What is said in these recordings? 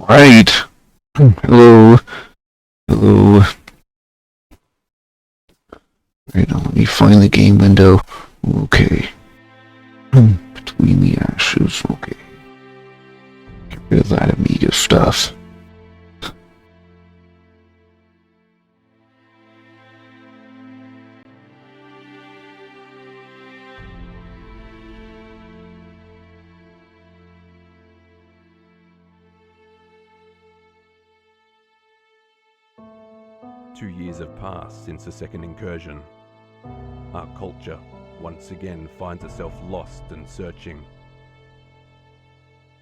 Right. Hello. Hello. Right now, let me find the game window. Okay. Between the ashes. Okay. Get rid of that Amiga stuff. Two years have passed since the second incursion. Our culture once again finds itself lost and searching.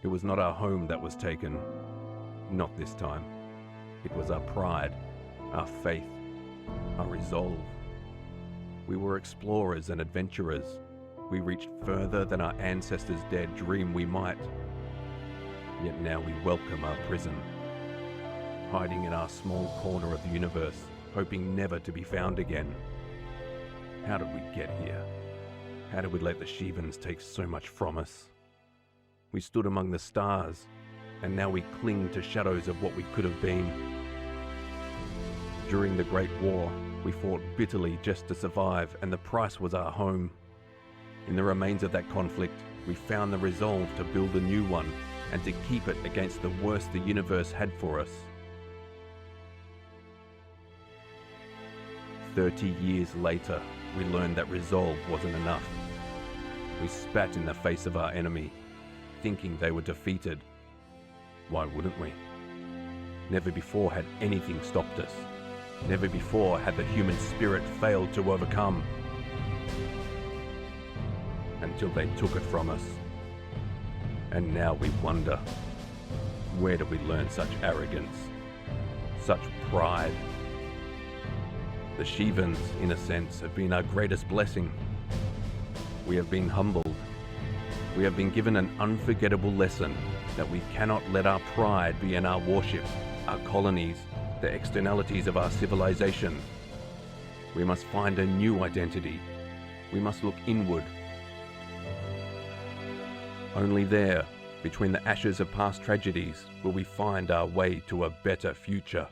It was not our home that was taken. Not this time. It was our pride, our faith, our resolve. We were explorers and adventurers. We reached further than our ancestors dared dream we might. Yet now we welcome our prison. Hiding in our small corner of the universe, hoping never to be found again. How did we get here? How did we let the Shivans take so much from us? We stood among the stars, and now we cling to shadows of what we could have been. During the Great War, we fought bitterly just to survive, and the price was our home. In the remains of that conflict, we found the resolve to build a new one, and to keep it against the worst the universe had for us. 30 years later, we learned that resolve wasn't enough. We spat in the face of our enemy, thinking they were defeated. Why wouldn't we? Never before had anything stopped us. Never before had the human spirit failed to overcome. Until they took it from us. And now we wonder, where did we learn such arrogance? Such pride? The Shivans, in a sense, have been our greatest blessing. We have been humbled. We have been given an unforgettable lesson that we cannot let our pride be in our warships, our colonies, the externalities of our civilization. We must find a new identity. We must look inward. Only there, between the ashes of past tragedies, will we find our way to a better future.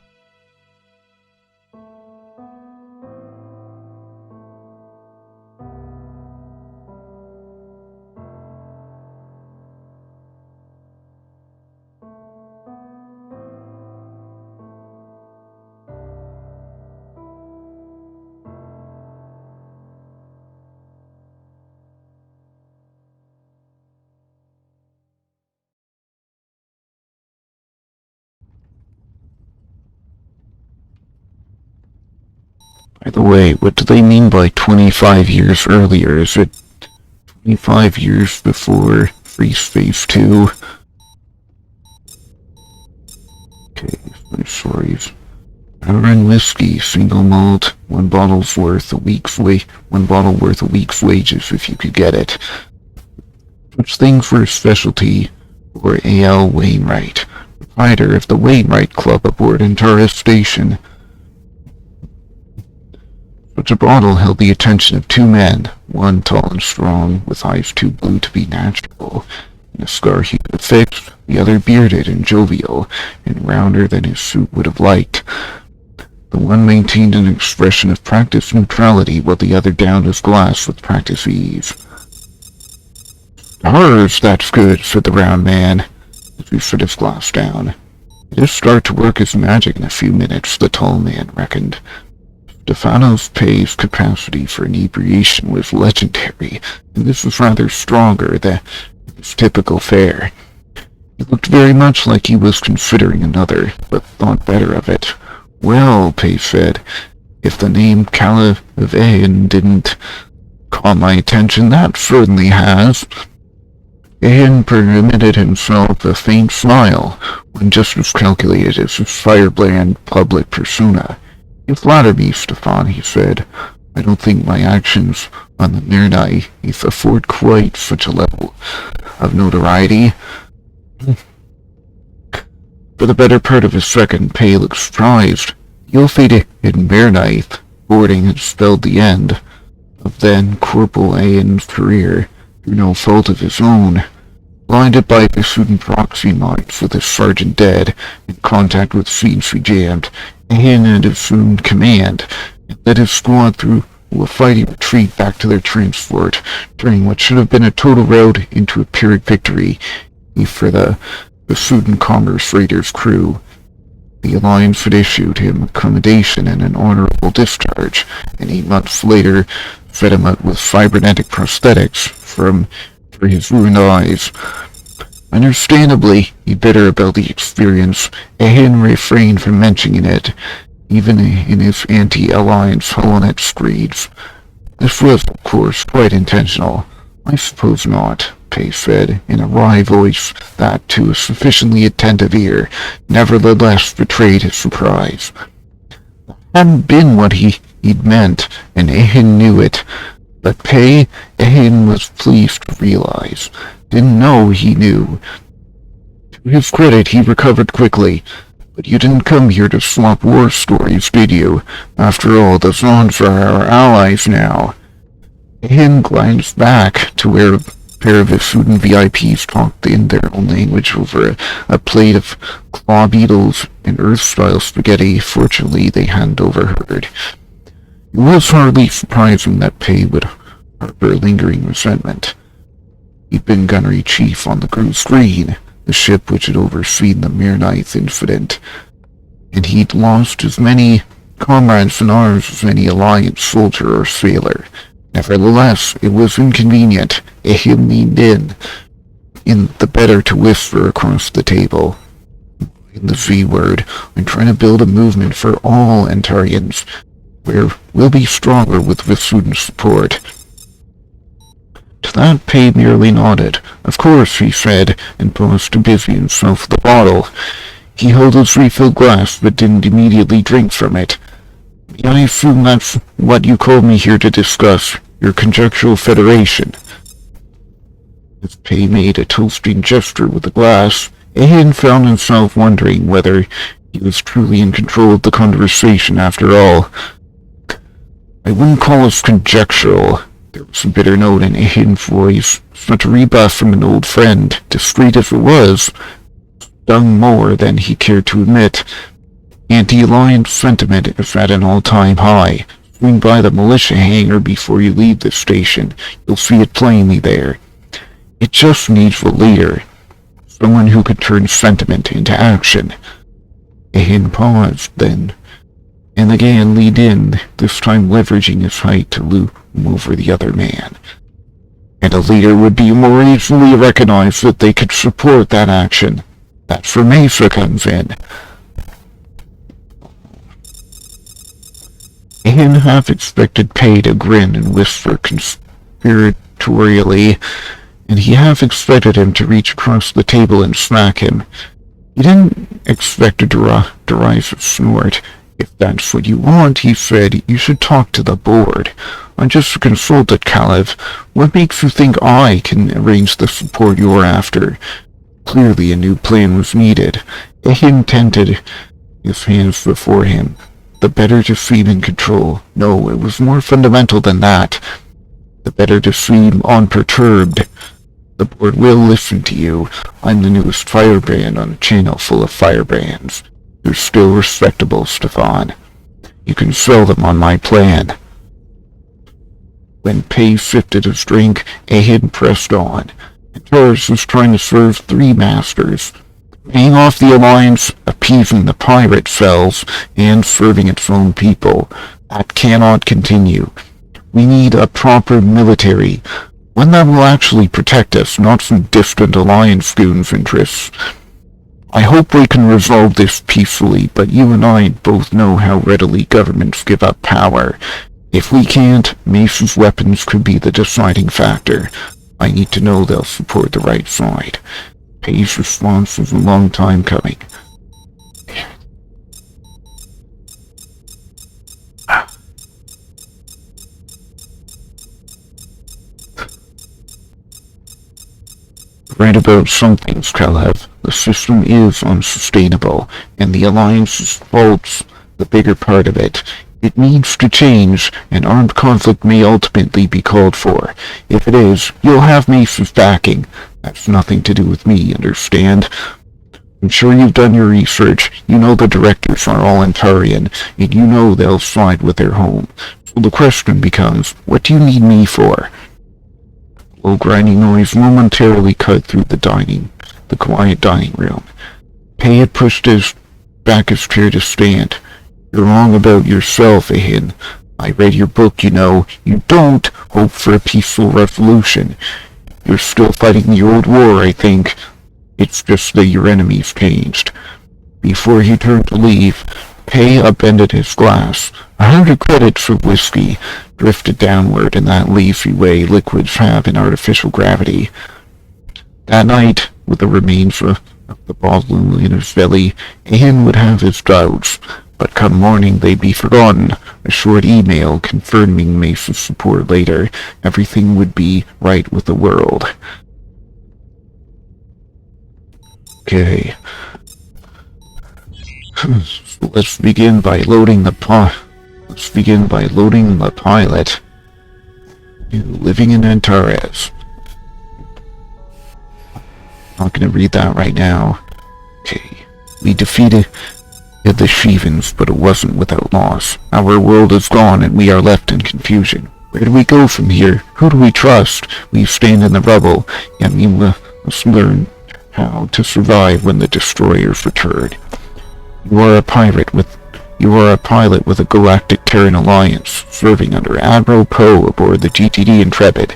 By the way, what do they mean by 25 years earlier? Is it 25 years before Freeze Phase 2? Okay, stories. Aaron whiskey, single malt, one bottle worth a week's wages if you could get it. Such thing for a specialty, or A.L. Wainwright, proprietor of the Wainwright Club aboard Antares Station. Such a bottle held the attention of two men, one tall and strong, with eyes too blue to be natural, and a scar he could have fixed, the other bearded and jovial, and rounder than his suit would have liked. The one maintained an expression of practiced neutrality, while the other downed his glass with practiced ease. "Stars, that's good," said the round man, as he set his glass down. "It'll start to work his magic in a few minutes," the tall man reckoned. Stefano's Pay's capacity for inebriation was legendary, and this was rather stronger than his typical fare. He looked very much like he was considering another, but thought better of it. "Well," Pay said, "if the name Calavean didn't call my attention, that certainly has." Ian permitted himself a faint smile, one just as calculated as his firebrand public persona. "You flatter me, Stefan," he said. "I don't think my actions on the Mirnai afford quite such a level of notoriety." For the better part of a second, Pay looked surprised. You'll fade in Mirnai boarding had spelled the end of then Corporal Ian's career through no fault of his own. Blinded by Visudan proxy mines with his sergeant dead, in contact with feeds jammed, Ahin had assumed command, and led his squad through a fighting retreat back to their transport, during what should have been a total rout into a Pyrrhic victory for the Visudan Commerce Raiders crew. The Alliance had issued him accommodation and an honorable discharge, and 8 months later fed him out with cybernetic prosthetics for his ruined eyes. Understandably, he bitter about the experience, Ahin refrained from mentioning it, even in his anti-Alliance Holonet screeds. This was, of course, quite intentional. I suppose not, Pei said, in a wry voice that, to a sufficiently attentive ear, nevertheless betrayed his surprise. That hadn't been what he'd meant, and Ahin knew it. But Pei, Ahin was pleased to realize. Didn't know he knew. To his credit, he recovered quickly. But you didn't come here to swap war stories, did you? After all, the Zons are our allies now. Ahin glanced back to where a pair of Visudan VIPs talked in their own language over a plate of claw beetles and Earth-style spaghetti. Fortunately, they hadn't overheard. It was hardly surprising that Pei would harbor lingering resentment. He'd been gunnery chief on the Green Screen, the ship which had overseen the Mirnith incident, and he'd lost as many comrades in arms as any Alliance soldier or sailor. Nevertheless, it was inconvenient. Ahin leaned in the better to whisper across the table. In the V-word, I'm trying to build a movement for all Antarians, where we'll be stronger with Visudan support. To that, Pei merely nodded. Of course, he said, and paused to busy himself with the bottle. He held his refilled glass, but didn't immediately drink from it. I assume that's what you called me here to discuss, your conjectural federation. As Pei made a toasting gesture with the glass, Ahin found himself wondering whether he was truly in control of the conversation after all. I wouldn't call us conjectural. There was a bitter note in Ahin's voice, such a rebuff from an old friend, discreet as it was, stung more than he cared to admit. Anti-Alliance sentiment is at an all-time high. Swing by the militia hangar before you leave this station. You'll see it plainly there. It just needs a leader. Someone who could turn sentiment into action. Ahin paused, then, and again leaned in, this time leveraging his height to loom over the other man. And a leader would be more easily recognized that they could support that action. That's where Mesa comes in. Ahin half expected Pei to grin and whisper conspiratorially, and he half expected him to reach across the table and smack him. He didn't expect a derisive snort. If that's what you want, he said, you should talk to the board. I'm just a consultant, Kalev. What makes you think I can arrange the support you're after? Clearly a new plan was needed. Ahin tented his hands before him. The better to seem in control. No, it was more fundamental than that. The better to seem unperturbed. The board will listen to you. I'm the newest firebrand on a channel full of firebrands. They're still respectable, Stefan. You can sell them on my plan. When Pei sipped his drink, Ahin pressed on. Taurus was trying to serve 3 masters. Paying off the Alliance, appeasing the pirate cells, and serving its own people. That cannot continue. We need a proper military. One that will actually protect us, not some distant Alliance goons' interests. I hope we can resolve this peacefully, but you and I both know how readily governments give up power. If we can't, Mesa's weapons could be the deciding factor. I need to know they'll support the right side. Pei's response was a long time coming. Right about some things, Kalev. The system is unsustainable, and the Alliance's faults the bigger part of it. It needs to change, and armed conflict may ultimately be called for. If it is, you'll have Mace's backing. That's nothing to do with me, understand? I'm sure you've done your research. You know the directors are all Antarian, and you know they'll side with their home. So the question becomes, what do you need me for? A low grinding noise momentarily cut through the quiet dining room. Pei had pushed back his chair to stand. You're wrong about yourself, Ahin. I read your book, you know. You don't hope for a peaceful revolution. You're still fighting the old war, I think. It's just that your enemy's changed. Before he turned to leave, Pei upended his glass. 100 credits of whiskey drifted downward in that lazy way liquids have in artificial gravity. That night, with the remains of the bottle in his belly, Ahin would have his doubts. But come morning they'd be forgotten. A short email confirming Mace's support later. Everything would be right with the world. Okay. So let's begin by loading the pilot. Living in Antares. Not gonna read that right now. Okay. We defeated the Shivans, but it wasn't without loss. Our world is gone and we are left in confusion. Where do we go from here? Who do we trust? We stand in the rubble, and we must learn how to survive when the destroyers return. You are a pilot with a Galactic Terran Alliance, serving under Admiral Poe aboard the GTD Intrepid.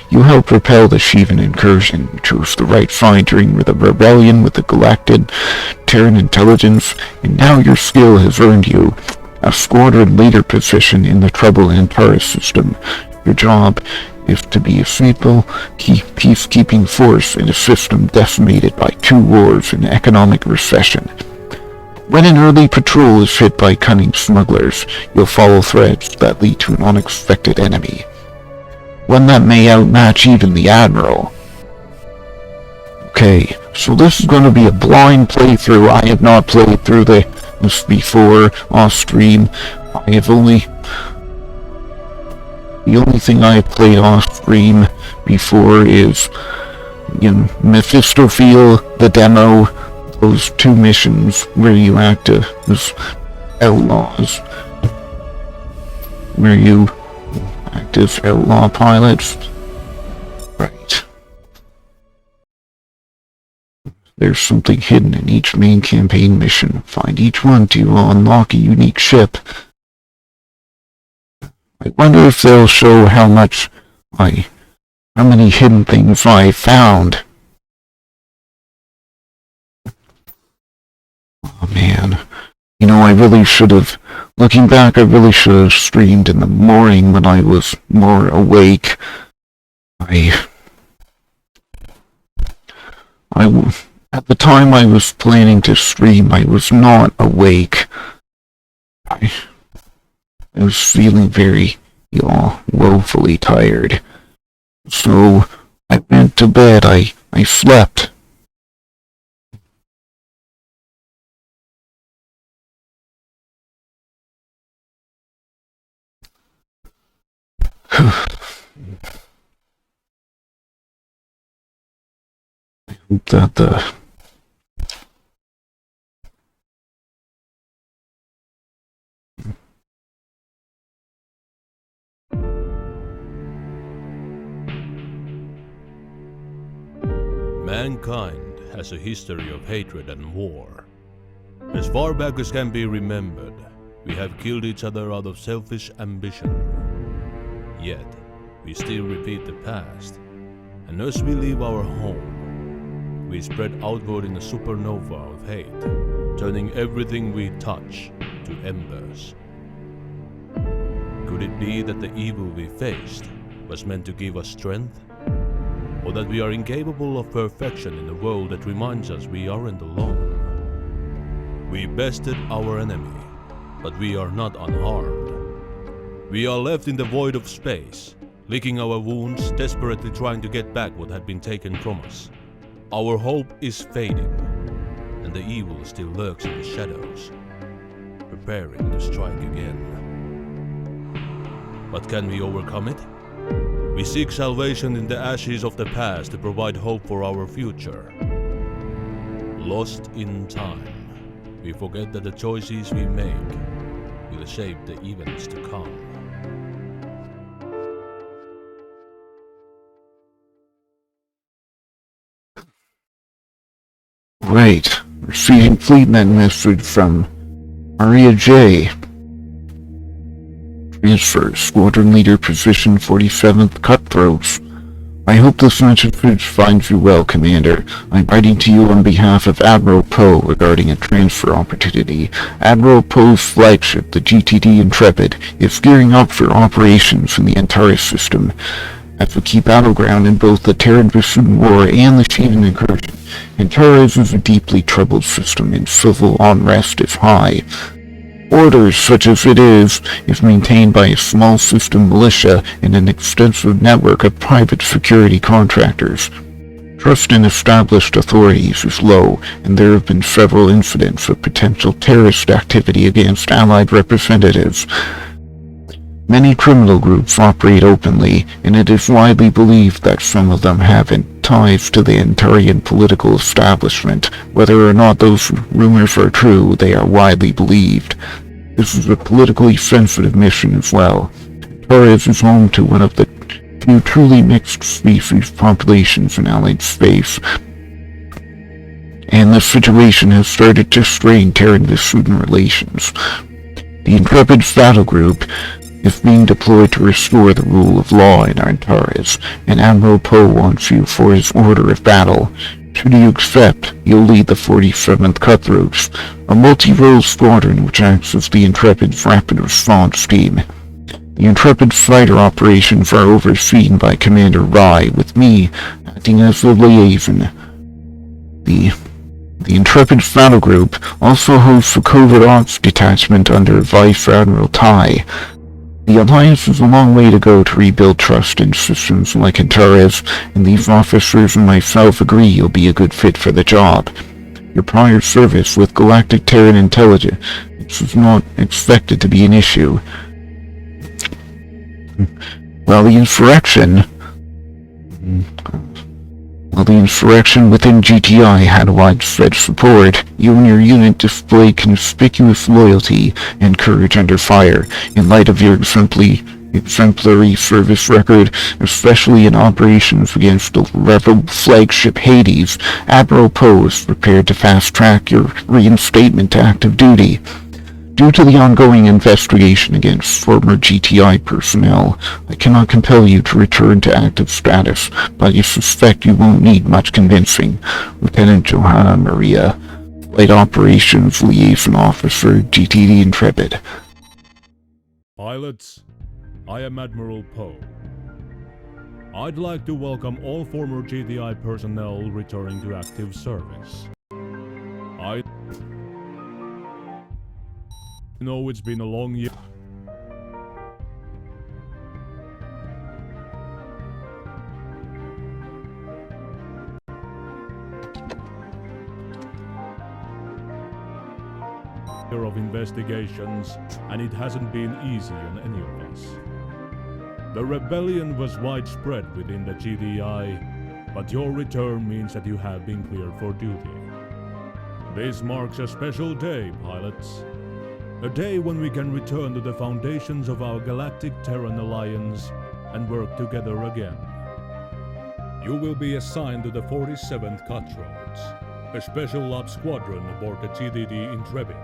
You helped repel the Shivan incursion. You chose the right side during the rebellion with the Galactic Terran Intelligence, and now your skill has earned you a squadron leader position in the Trouble Antares system. Your job is to be a simple peacekeeping force in a system decimated by 2 wars and economic recession. When an early patrol is hit by cunning smugglers, you'll follow threads that lead to an unexpected enemy. One that may outmatch even the Admiral. Okay, so this is going to be a blind playthrough. I have not played through this before off stream. The only thing I have played off stream before is, Mephistophel, the demo, those 2 missions where you act as outlaws. Where you act as outlaw pilots. Right. There's something hidden in each main campaign mission. Find each one to unlock a unique ship. I wonder if they'll show how many hidden things I found. Oh man. Looking back, I really should have streamed in the morning when I was more awake. At the time I was planning to stream, I was not awake. I was feeling very, woefully tired. So, I went to bed, I slept. I hope that Mankind has a history of hatred and war. As far back as can be remembered, we have killed each other out of selfish ambition. Yet, we still repeat the past, and as we leave our home, we spread outward in a supernova of hate, turning everything we touch to embers. Could it be that the evil we faced was meant to give us strength? Or that we are incapable of perfection in a world that reminds us we aren't alone? We bested our enemy, but we are not unharmed. We are left in the void of space, licking our wounds, desperately trying to get back what had been taken from us. Our hope is fading, and the evil still lurks in the shadows, preparing to strike again. But can we overcome it? We seek salvation in the ashes of the past to provide hope for our future. Lost in time, we forget that the choices we make will shape the events to come. Right. Receiving Fleetman message from Maria J. Transfer, Squadron Leader Position 47th Cutthroats. I hope this message finds you well, Commander. I'm writing to you on behalf of Admiral Poe regarding a transfer opportunity. Admiral Poe's flagship, the GTD Intrepid, is gearing up for operations in the Antares system. As a key battleground in both the Terran Bassoon War and the Shivan Incursion, Antares is a deeply troubled system and civil unrest is high. Order, such as it is maintained by a small system militia and an extensive network of private security contractors. Trust in established authorities is low, and there have been several incidents of potential terrorist activity against Allied representatives. Many criminal groups operate openly, and it is widely believed that some of them have ties to the Antarian political establishment. Whether or not those rumors are true, they are widely believed. This is a politically sensitive mission as well. Antares is home to one of the few truly mixed species populations in Allied space, and the situation has started to strain Terran-Bassoon relations. The Intrepid Battle Group is being deployed to restore the rule of law in Antares, and Admiral Poe wants you for his order of battle. Should you accept, you'll lead the 47th Cutthroats, a multi-role squadron which acts as the Intrepid's rapid response team. The Intrepid fighter operations are overseen by Commander Rye, with me acting as the liaison. The Intrepid Battle Group also hosts a covert ops detachment under Vice Admiral Tai. The Alliance is a long way to go to rebuild trust in systems like Antares, and these officers and myself agree you'll be a good fit for the job. Your prior service with Galactic Terran Intelligence is not expected to be an issue. While the insurrection within GTI had widespread support, you and your unit displayed conspicuous loyalty and courage under fire. In light of your exemplary service record, especially in operations against the rebel flagship Hades, Admiral Poe is prepared to fast-track your reinstatement to active duty. Due to the ongoing investigation against former GTI personnel, I cannot compel you to return to active status, but I suspect you won't need much convincing. Lieutenant Johanna Maria, Flight Operations Liaison Officer, GTD Intrepid. Pilots, I am Admiral Poe. I'd like to welcome all former GTI personnel returning to active service. I know it's been a long year. Of investigations, and it hasn't been easy on any of us. The rebellion was widespread within the GTI, but your return means that you have been cleared for duty. This marks a special day, pilots. A day when we can return to the foundations of our Galactic Terran Alliance and work together again. You will be assigned to the 47th Cutthroats, a special ops squadron aboard the GTD Intrepid.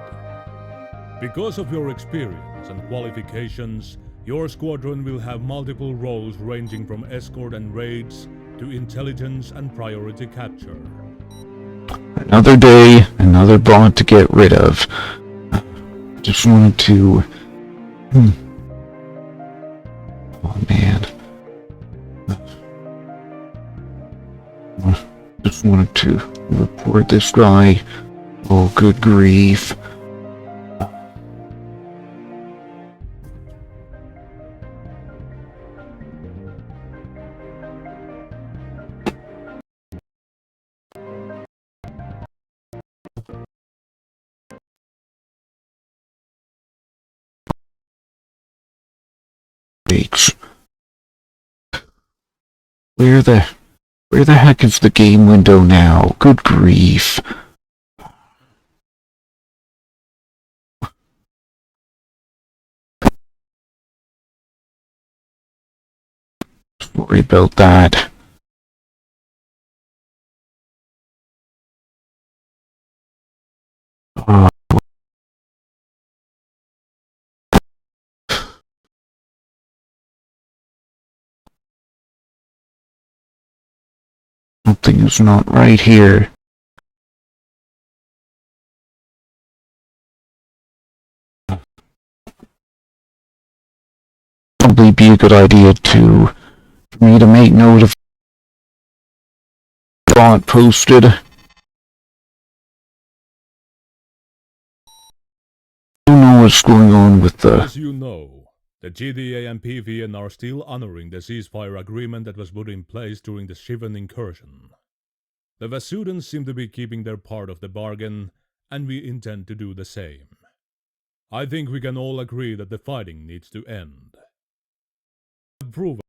Because of your experience and qualifications, your squadron will have multiple roles ranging from escort and raids to intelligence and priority capture. Another day, another bond to get rid of. Just wanted to... Oh man. Just wanted to report this guy. Oh, good grief. sakes. Where the heck is the game window now? Good grief. Sorry about that. Something is not right here. Probably be a good idea for me to make note of the bot posted. I don't know what's going on with the... As you know, the GDA and PVN are still honoring the ceasefire agreement that was put in place during the Shivan incursion. The Vasudans seem to be keeping their part of the bargain, and we intend to do the same. I think we can all agree that the fighting needs to end. Prove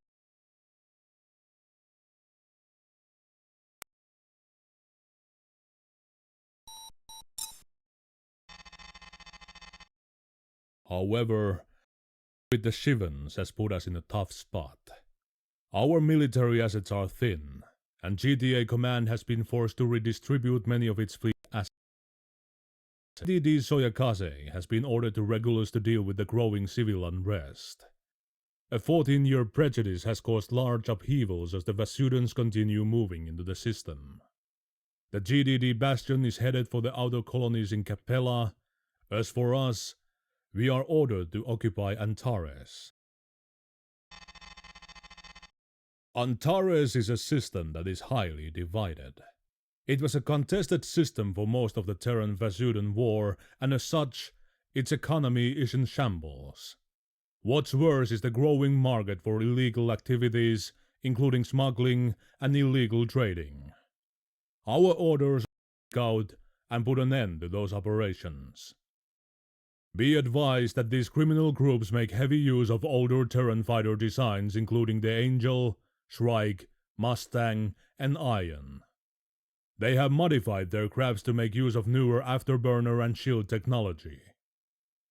However, with the Shivans has put us in a tough spot. Our military assets are thin, and GTA Command has been forced to redistribute many of its fleet assets. DD Soyakaze has been ordered to Regulus to deal with the growing civil unrest. A 14-year prejudice has caused large upheavals as the Vasudans continue moving into the system. The GDD Bastion is headed for the outer colonies in Capella. As for us, we are ordered to occupy Antares. Antares is a system that is highly divided. It was a contested system for most of the Terran-Vasudan War, and as such, its economy is in shambles. What's worse is the growing market for illegal activities, including smuggling and illegal trading. Our orders are out and put an end to those operations. Be advised that these criminal groups make heavy use of older Terran fighter designs including the Angel, Shrike, Mustang, and Iron. They have modified their crafts to make use of newer afterburner and shield technology.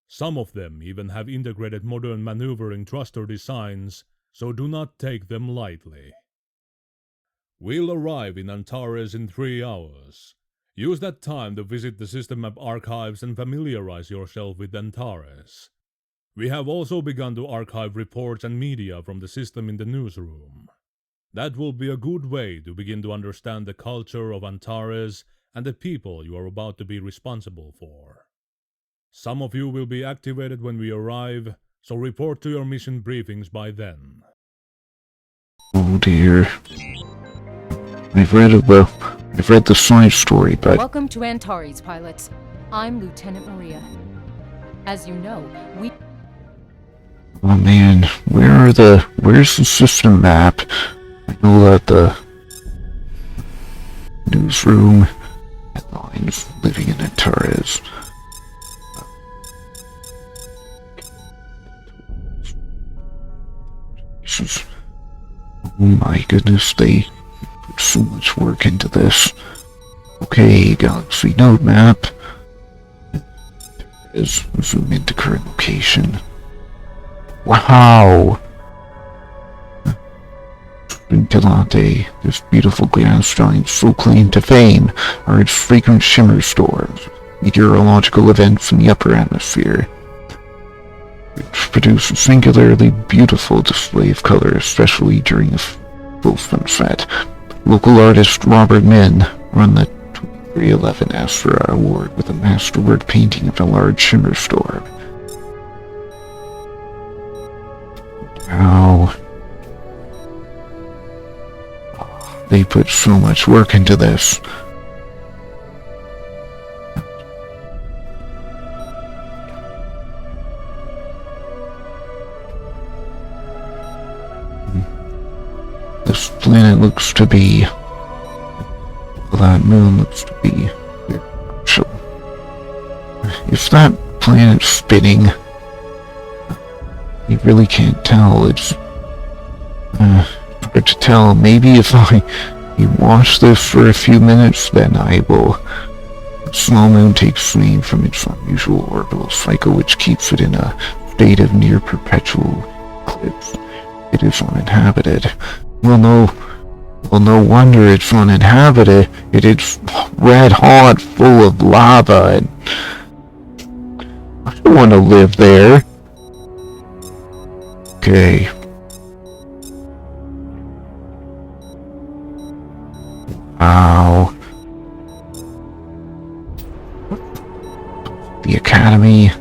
Some of them even have integrated modern maneuvering thruster designs, so do not take them lightly. We'll arrive in Antares in 3 hours. Use that time to visit the System Map archives and familiarize yourself with Antares. We have also begun to archive reports and media from the system in the newsroom. That will be a good way to begin to understand the culture of Antares and the people you are about to be responsible for. Some of you will be activated when we arrive, so report to your mission briefings by then. Oh dear. I've read the side story, but... Welcome to Antares, pilots. I'm Lieutenant Maria. As you know, we... Oh man, where's the system map? I know that the newsroom headlines living in Antares. Oh my goodness, they put so much work into this. Okay, Galaxy node map. Zoom into current location. Wow! Scintillante, this beautiful glass giant's full claim to fame are its frequent shimmer storms, meteorological events in the upper atmosphere, which produce a singularly beautiful display of color, especially during a full sunset. Local artist Robert Min won the 2311 Astra Award with a masterwork painting of a large shimmer storm. Wow. They put so much work into this. This planet looks to be... that moon looks to be... Is that planet spinning? I really can't tell. It's hard to tell. Maybe if I watch this for a few minutes, then I will. Small moon takes name from its unusual orbital cycle, which keeps it in a state of near perpetual eclipse. It is uninhabited. Well, no wonder it's uninhabited. It is red hot, full of lava, and I don't want to live there. Okay. Wow. The Academy.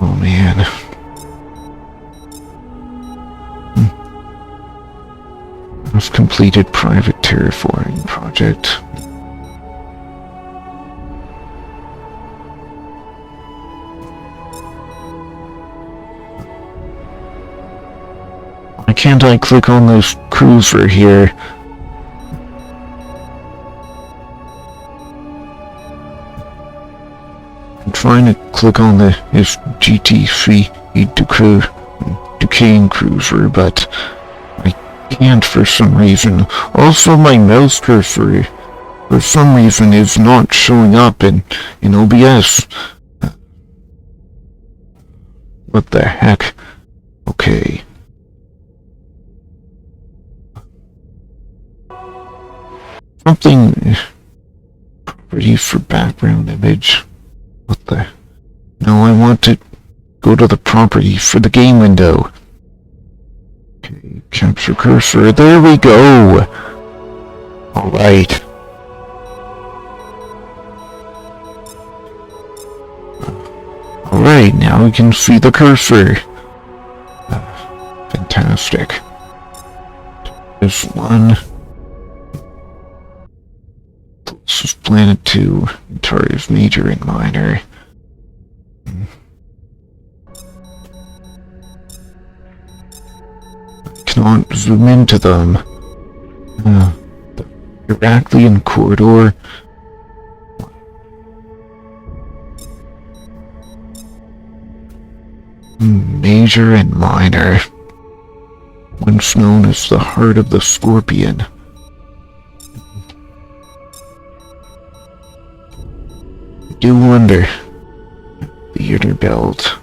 Oh man. I've completed private terraforming project. Why can't I click on this cruiser here? I'm trying to click on his GT3 decaying cruiser, but I can't for some reason. Also, my mouse cursor, for some reason, is not showing up in OBS. What the heck? Okay. Something properties for background image. What the? No, I want to go to the properties for the game window. Okay, capture cursor. There we go. Alright. Alright, now we can see the cursor. Fantastic. There's one. Closest planet to Antaria's major and minor. Cannot zoom into them. The Heraklion corridor. Major and minor. Once known as the heart of the Scorpion. I do wonder. The inner belt.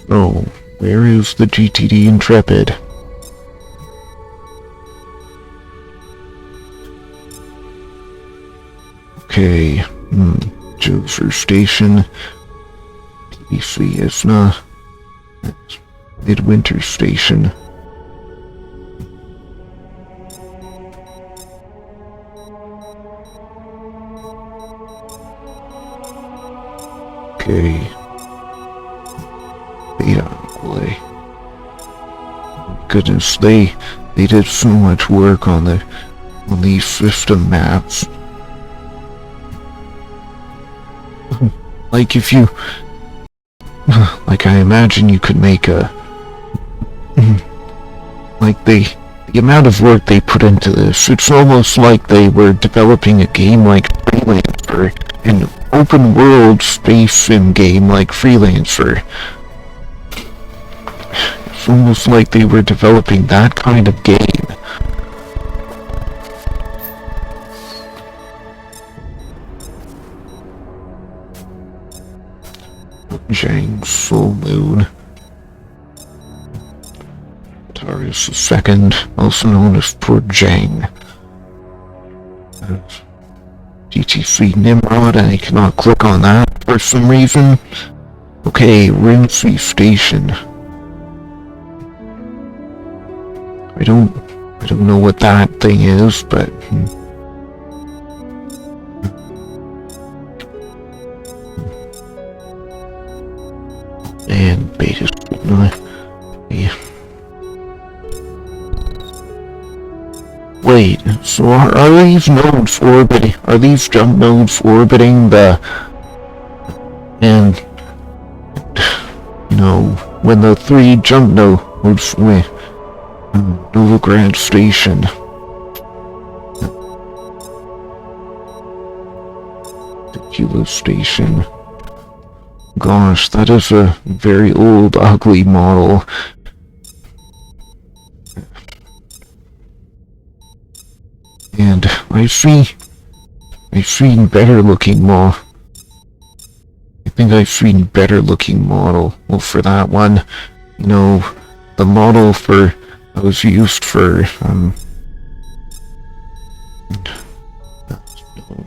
Oh, where is the GTD Intrepid? Okay, Joser Station, PBC Isna, Midwinter Station. Okay. Beta Play. Goodness, they did so much work on these system maps. Like if you, like I imagine you could make a, like the amount of work they put into this, it's almost like they were developing a game like Freelancer, an open world space sim game like Freelancer. It's almost like they were developing that kind of game. Jang's Full Moon. Tarius II, also known as Port Jang. GTC Nimrod, and I cannot click on that for some reason. Okay, Rimsey Station. I don't know what that thing is, but and beta signal. Yeah. Wait, so are these nodes orbiting? Are these jump nodes orbiting the? And you know, when the three jump nodes went Novigrad Station. Kilo Station. Gosh, that is a very old, ugly model. And I've seen better looking I think I've seen better looking model. Well, for that one, you know, the model that was used for,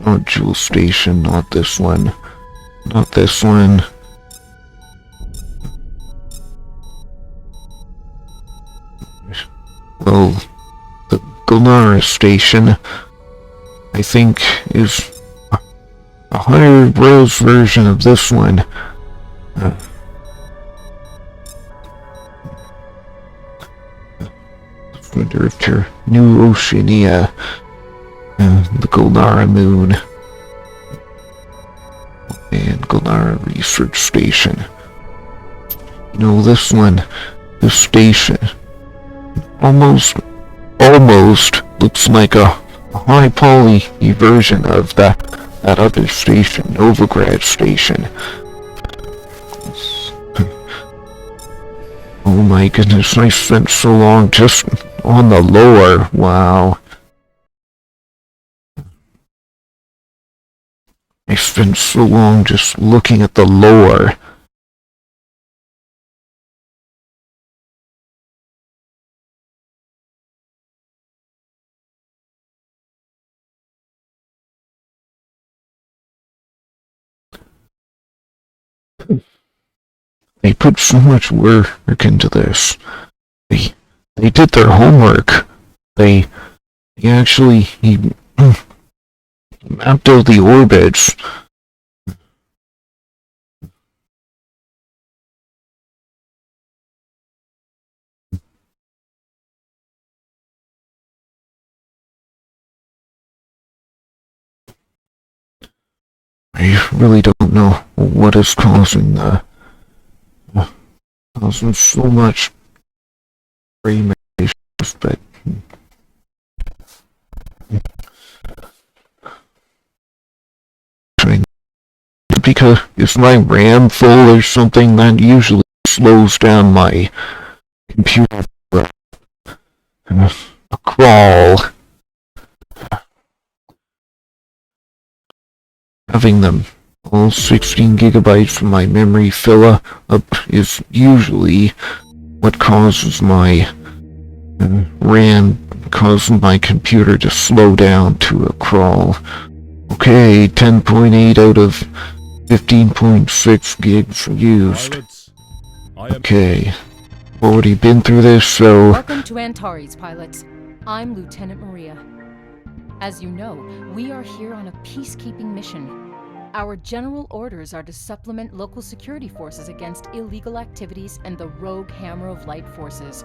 not Jewel Station, not this one. Not this one. Well, the Gulnara Station, I think, is a higher res version of this one. Director, New Oceania, the Gulnara Moon, and Gulnara Research Station. You know, this station, almost looks like a high poly version of that other station, Novigrad Station. Oh my goodness, I spent so long just on the lore, wow. I spent so long just looking at the lore. They put so much work into this. They did their homework. They actually mapped out the orbits. I really don't know what is causing so much frame issues, but because is my RAM full or something? That usually slows down my computer a crawl. Having them all 16 gigabytes from my memory fill up is usually what causes my RAM, causes my computer to slow down to a crawl. Okay, 10.8 out of 15.6 gigs used. Okay, already been through this, so... Welcome to Antares, pilots. I'm Lieutenant Maria. As you know, we are here on a peacekeeping mission. Our general orders are to supplement local security forces against illegal activities and the rogue Hammer of Light forces.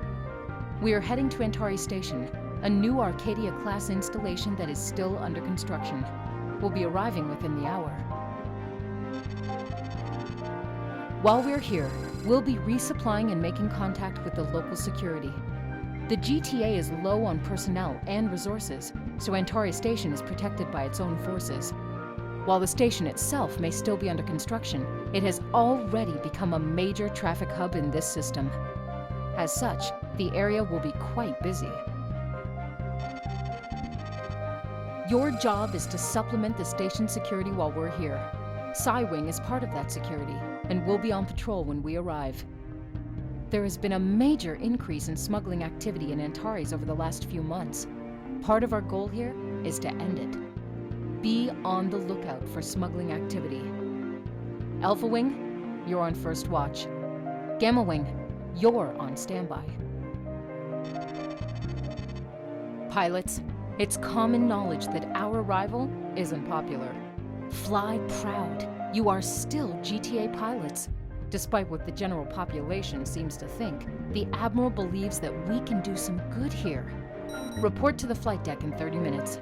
We are heading to Antares Station, a new Arcadia-class installation that is still under construction. We'll be arriving within the hour. While we're here, we'll be resupplying and making contact with the local security. The GTA is low on personnel and resources, so Antares Station is protected by its own forces. While the station itself may still be under construction, it has already become a major traffic hub in this system. As such, the area will be quite busy. Your job is to supplement the station's security while we're here. Psywing is part of that security, and we'll be on patrol when we arrive. There has been a major increase in smuggling activity in Antares over the last few months. Part of our goal here is to end it. Be on the lookout for smuggling activity. Alpha Wing, you're on first watch. Gamma Wing, you're on standby. Pilots, it's common knowledge that our arrival isn't popular. Fly proud. You are still GTA pilots. Despite what the general population seems to think, the Admiral believes that we can do some good here. Report to the flight deck in 30 minutes.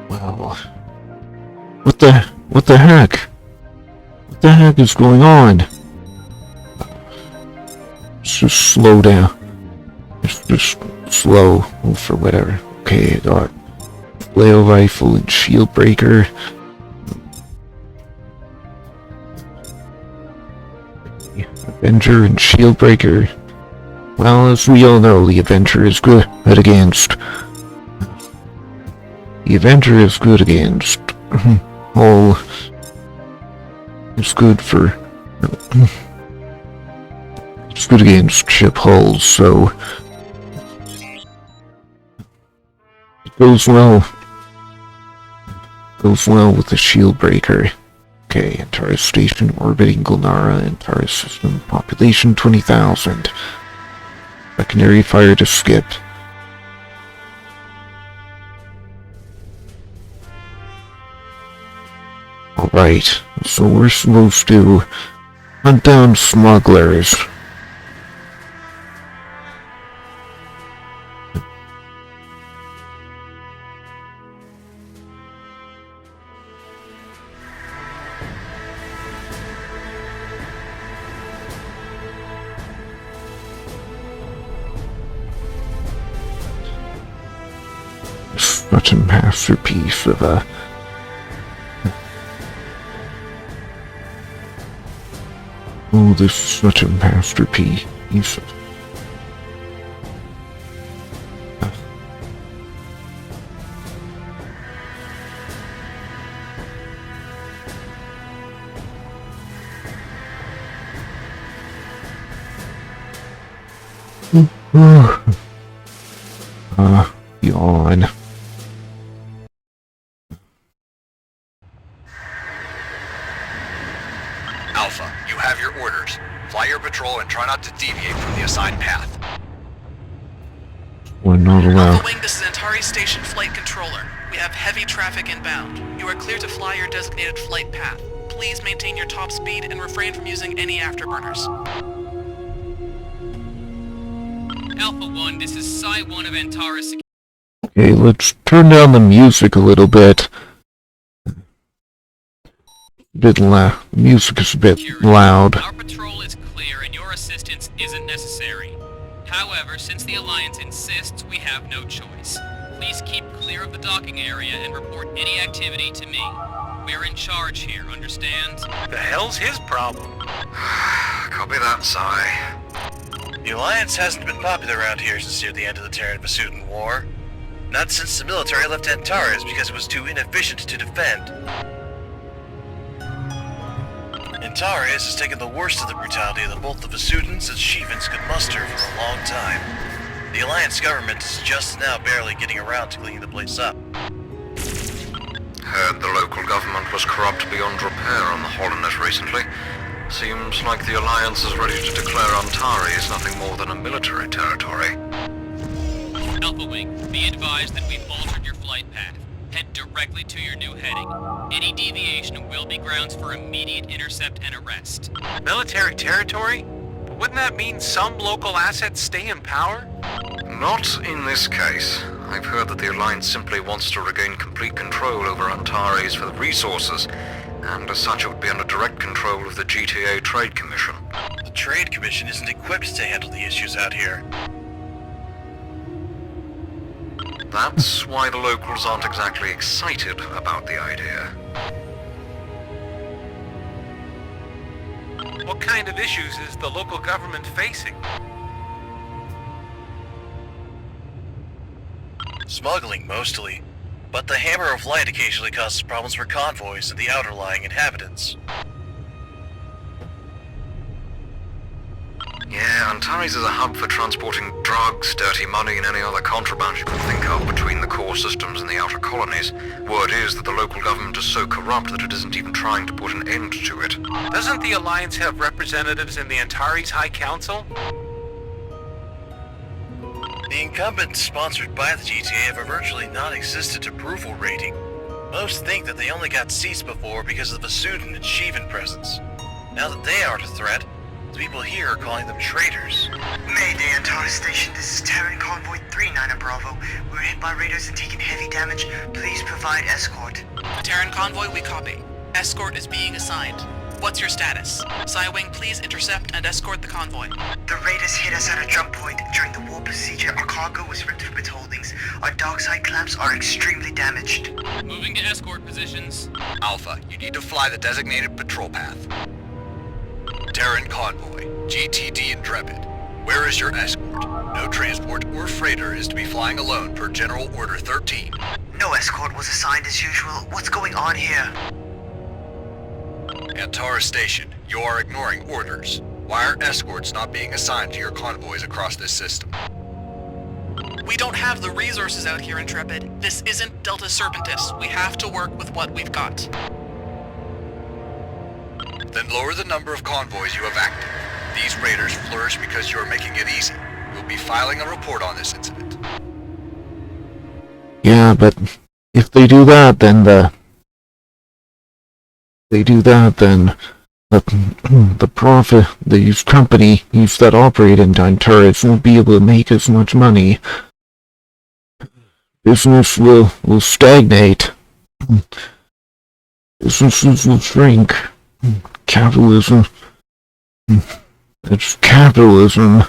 Well, what the heck? What the heck is going on? Let's just slow down. Just slow for whatever. Okay, I got flail rifle and shield breaker. Avenger and shield breaker. Well, as we all know, the Avenger is good against. The Avenger is good against all. It's good for. It's good against ship hulls, so it goes well. Goes well with the shield breaker. Okay, Antares Station orbiting Gulnara, Antares System population 20,000. Secondary fire to skip. Alright, so we're supposed to hunt down smugglers. Such a masterpiece of a... Oh, this is such a masterpiece. Yawn. Alpha, you have your orders. Fly your patrol and try not to deviate from the assigned path. We're not allowed. Alpha Wing, this is Antares Station Flight Controller. We have heavy traffic inbound. You are clear to fly your designated flight path. Please maintain your top speed and refrain from using any afterburners. Alpha 1, this is Psi 1 of Antares. Okay, let's turn down the music a little bit. Music is a bit loud. Our patrol is clear and your assistance isn't necessary. However, since the Alliance insists, we have no choice. Please keep clear of the docking area and report any activity to me. We're in charge here, understand? The hell's his problem? Copy that, Psi. The Alliance hasn't been popular around here since near the end of the Terran-Vasutan War. Not since the military left Antares because it was too inefficient to defend. Antares has taken the worst of the brutality that both the Vasudans and Shivans could muster for a long time. The Alliance government is just now barely getting around to cleaning the place up. Heard the local government was corrupt beyond repair on the Holonet recently. Seems like the Alliance is ready to declare Antares nothing more than a military territory. Alpha Wing, be advised that we've altered your flight path. Head directly to your new heading. Any deviation will be grounds for immediate intercept and arrest. Military territory? But wouldn't that mean some local assets stay in power? Not in this case. I've heard that the Alliance simply wants to regain complete control over Antares for the resources, and as such it would be under direct control of the GTA Trade Commission. The Trade Commission isn't equipped to handle the issues out here. That's why the locals aren't exactly excited about the idea. What kind of issues is the local government facing? Smuggling, mostly. But the Hammer of Light occasionally causes problems for convoys and the outer-lying inhabitants. Yeah, Antares is a hub for transporting drugs, dirty money, and any other contraband you can think of between the core systems and the outer colonies. Word is that the local government is so corrupt that it isn't even trying to put an end to it. Doesn't the Alliance have representatives in the Antares High Council? The incumbents sponsored by the GTA have a virtually non-existent approval rating. Most think that they only got seats before because of the Vasudin and Shivan presence. Now that they aren't a threat, the people here are calling them traitors. Mayday, Antares Station. This is Terran Convoy 39 Bravo. We're hit by raiders and taking heavy damage. Please provide escort. Terran Convoy, we copy. Escort is being assigned. What's your status? Psywing, please intercept and escort the convoy. The raiders hit us at a jump point. During the war procedure, our cargo was ripped from its holdings. Our dockside clamps are extremely damaged. Moving to escort positions. Alpha, you need to fly the designated patrol path. Terran Convoy, GTD Intrepid. Where is your escort? No transport or freighter is to be flying alone per General Order 13. No escort was assigned as usual. What's going on here? Antara Station, you are ignoring orders. Why are escorts not being assigned to your convoys across this system? We don't have the resources out here, Intrepid. This isn't Delta Serpentis. We have to work with what we've got. Then lower the number of convoys you have active. These raiders flourish because you are making it easy. We'll be filing a report on this incident. Yeah, but if they do that, then the profit, the companies that operate in Dintaris won't be able to make as much money. Business will stagnate. Businesses will shrink. Capitalism. It's capitalism.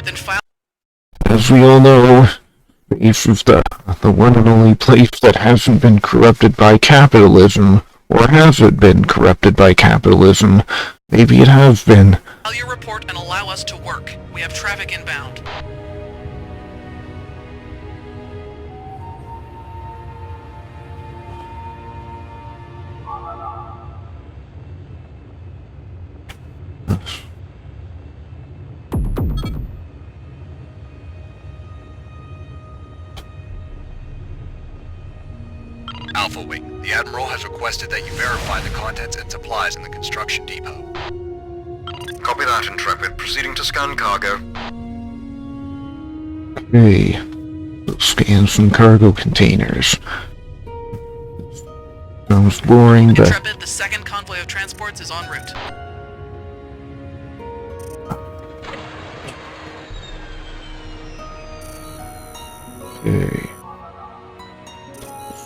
Then file. As we all know, this is the one and only place that hasn't been corrupted by capitalism. Or has it been corrupted by capitalism? Maybe it has been. File your report and allow us to work. We have traffic inbound. Alpha Wing, the Admiral has requested that you verify the contents and supplies in the construction depot. Copy that, Intrepid. Proceeding to scan cargo. Okay. Let's scan some cargo containers. Sounds boring, but... Intrepid, the second convoy of transports is en route. Okay.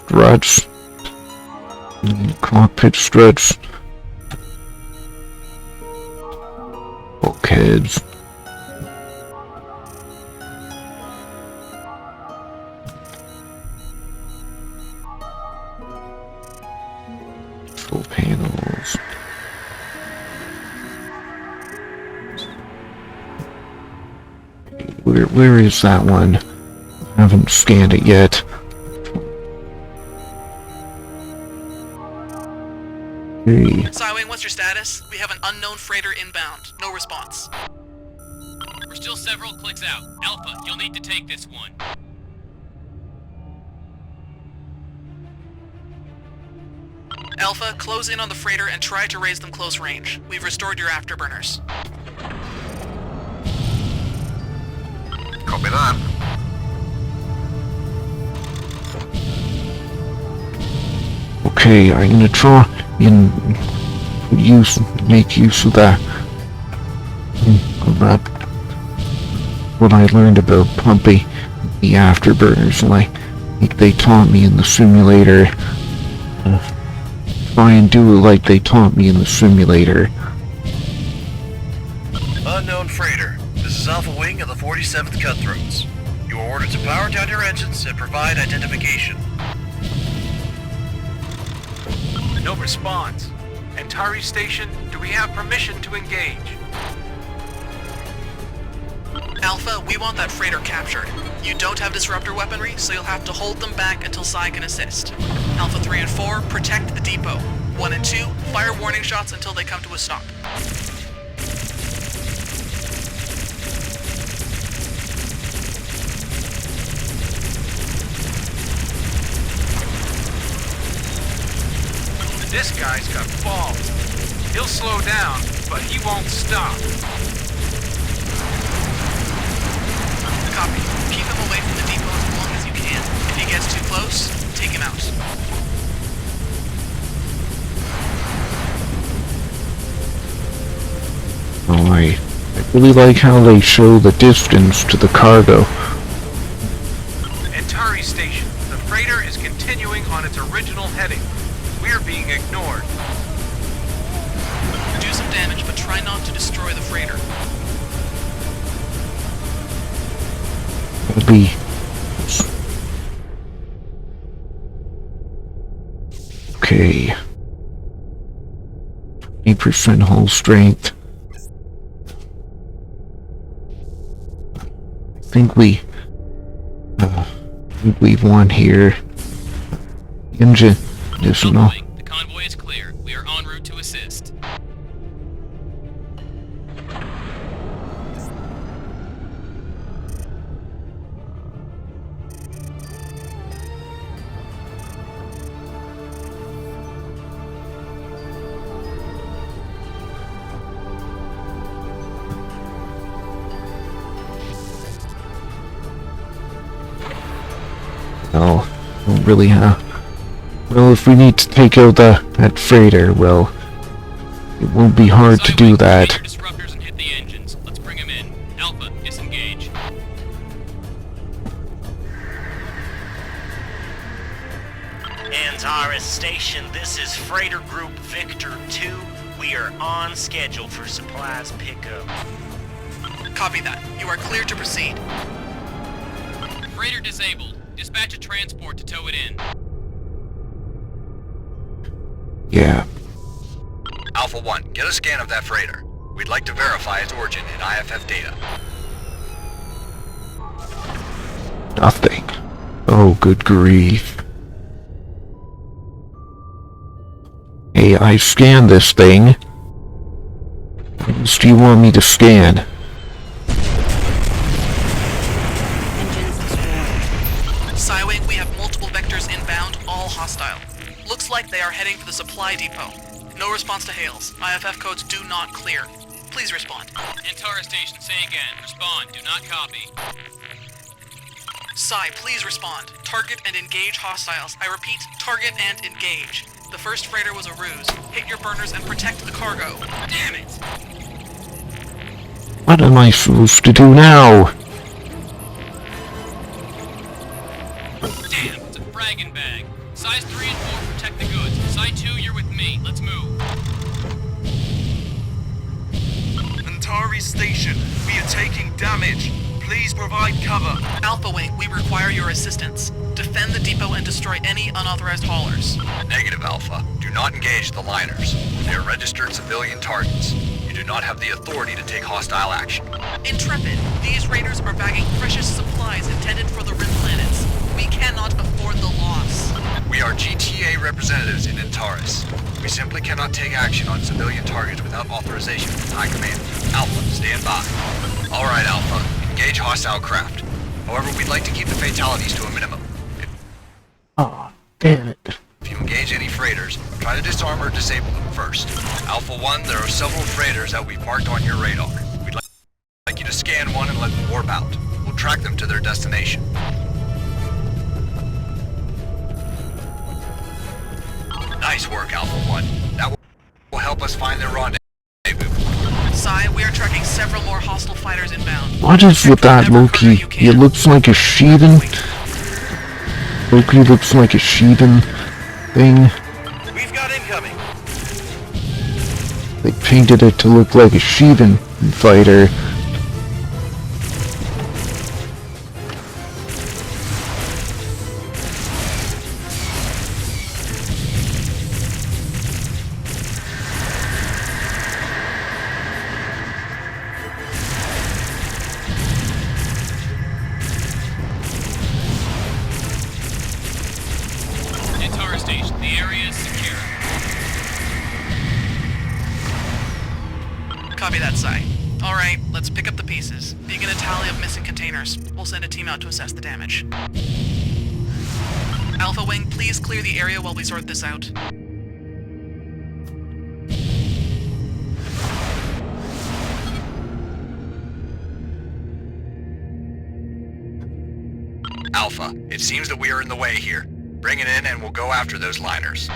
Struts. Cockpit struts. Bulkheads. Control panels. Where is that one? I haven't scanned it yet. Hey. Psywing, what's your status? We have an unknown freighter inbound. No response. We're still several clicks out. Alpha, you'll need to take this one. Alpha, close in on the freighter and try to raise them close range. We've restored your afterburners. Copy that. Okay, I'm gonna try and make use of that. What I learned about pumping the afterburners, like they taught me in the simulator. Try and do it like they taught me in the simulator. Unknown freighter. This is Alpha Wing of the 47th Cutthroats. You are ordered to power down your engines and provide identification. No response. Antari Station, do we have permission to engage? Alpha, we want that freighter captured. You don't have disruptor weaponry, so you'll have to hold them back until Psy can assist. Alpha 3 and 4, protect the depot. 1 and 2, fire warning shots until they come to a stop. This guy's got balls. He'll slow down, but he won't stop. Copy. Keep him away from the depot as long as you can. If he gets too close, take him out. Oh, I really like how they show the distance to the cargo. Antari Station, the freighter is continuing on its original heading. We're being ignored. try not to destroy the freighter. It'll be... Okay. 20% hull strength. I think we've won here. Engine is Alpha no. Wing, the convoy is clear. We are en route to assist. No, don't really have. Well, if we need to take out that freighter, well, it won't be hard to do Skywing, that. clear disruptors and hit the engines. Let's bring him in. Alpha, disengage. Antares Station, this is Freighter Group Victor 2. We are on schedule for supplies pickup. Copy that. You are clear to proceed. Freighter disabled. Dispatch a transport to tow it in. Yeah. Alpha 1, get a scan of that freighter. We'd like to verify its origin in IFF data. Nothing. Oh, good grief. Hey, I scanned this thing. What else do you want me to scan? Skywing, we have multiple vectors inbound, all hostile. Looks like they are heading for the supply depot. No response to hails. IFF codes do not clear. Please respond. Antares Station, say again. Respond. Do not copy. Psy, please respond. Target and engage hostiles. I repeat, target and engage. The first freighter was a ruse. Hit your burners and protect the cargo. Damn it! What am I supposed to do now? Damn, it's a fragging bag. Size 3 and 4 protect the goods. Size 2, you're with me. Let's move. Antares Station, we are taking damage. Please provide cover. Alpha Wing, we require your assistance. Defend the depot and destroy any unauthorized haulers. Negative, Alpha. Do not engage the liners. They are registered civilian targets. You do not have the authority to take hostile action. Intrepid, these raiders are bagging precious supplies intended for the Rim planets. We cannot afford the loss. We are GTA representatives in Antares. We simply cannot take action on civilian targets without authorization from High Command. Alpha, stand by. Alright, Alpha. Engage hostile craft. However, we'd like to keep the fatalities to a minimum. Oh, damn it. If you engage any freighters, try to disarm or disable them first. Alpha 1, there are several freighters that we've marked on your radar. We'd like you to scan one and let them warp out. We'll track them to their destination. Nice work, Alpha 1. That will help us find their rendezvous. Psy, we are tracking several more hostile fighters inbound. What is with that Loki? He looks like a Sheevan. Loki looks like a Sheevan thing. We've got incoming. They painted it to look like a Sheevan fighter. Antares Station, the area is secure. Copy that, Psy. Alright, let's pick up the pieces. Begin a tally of missing containers. We'll send a team out to assess the damage. Alpha Wing, please clear the area while we sort this out. Alpha, it seems that we are in the way here. Bring it in and we'll go after those liners.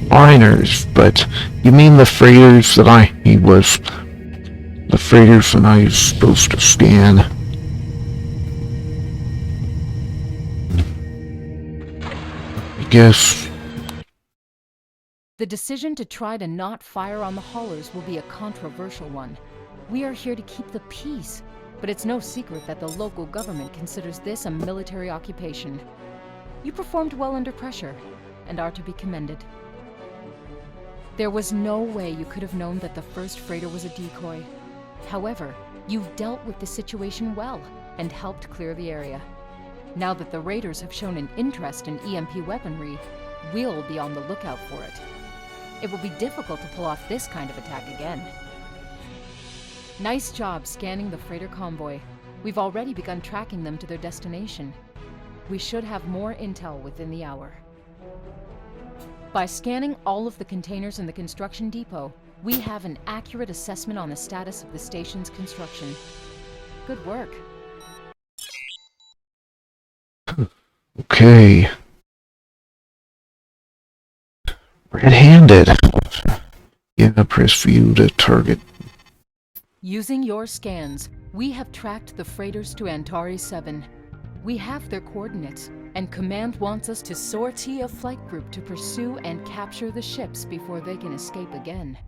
Liners, but you mean the freighters that I was supposed to scan? I guess The decision to try to not fire on the haulers will be a controversial one. We are here to keep the peace, but it's no secret that the local government considers this a military occupation. You performed well under pressure, and are to be commended. There was no way you could have known that the first freighter was a decoy. However, you've dealt with the situation well, and helped clear the area. Now that the raiders have shown an interest in EMP weaponry, we'll be on the lookout for it. It will be difficult to pull off this kind of attack again. Nice job scanning the freighter convoy. We've already begun tracking them to their destination. We should have more intel within the hour. By scanning all of the containers in the construction depot, we have an accurate assessment on the status of the station's construction. Good work. Okay. Red-handed. Yeah, press view to target. Using your scans, we have tracked the freighters to Antares 7. We have their coordinates, and Command wants us to sortie a flight group to pursue and capture the ships before they can escape again.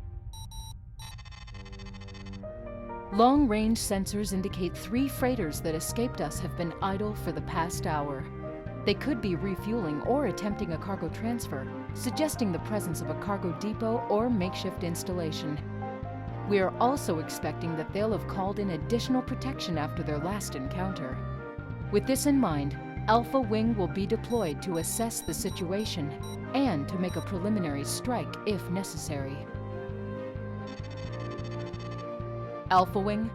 Long-range sensors indicate 3 freighters that escaped us have been idle for the past hour. They could be refueling or attempting a cargo transfer, suggesting the presence of a cargo depot or makeshift installation. We are also expecting that they'll have called in additional protection after their last encounter. With this in mind, Alpha Wing will be deployed to assess the situation and to make a preliminary strike if necessary. Alpha Wing,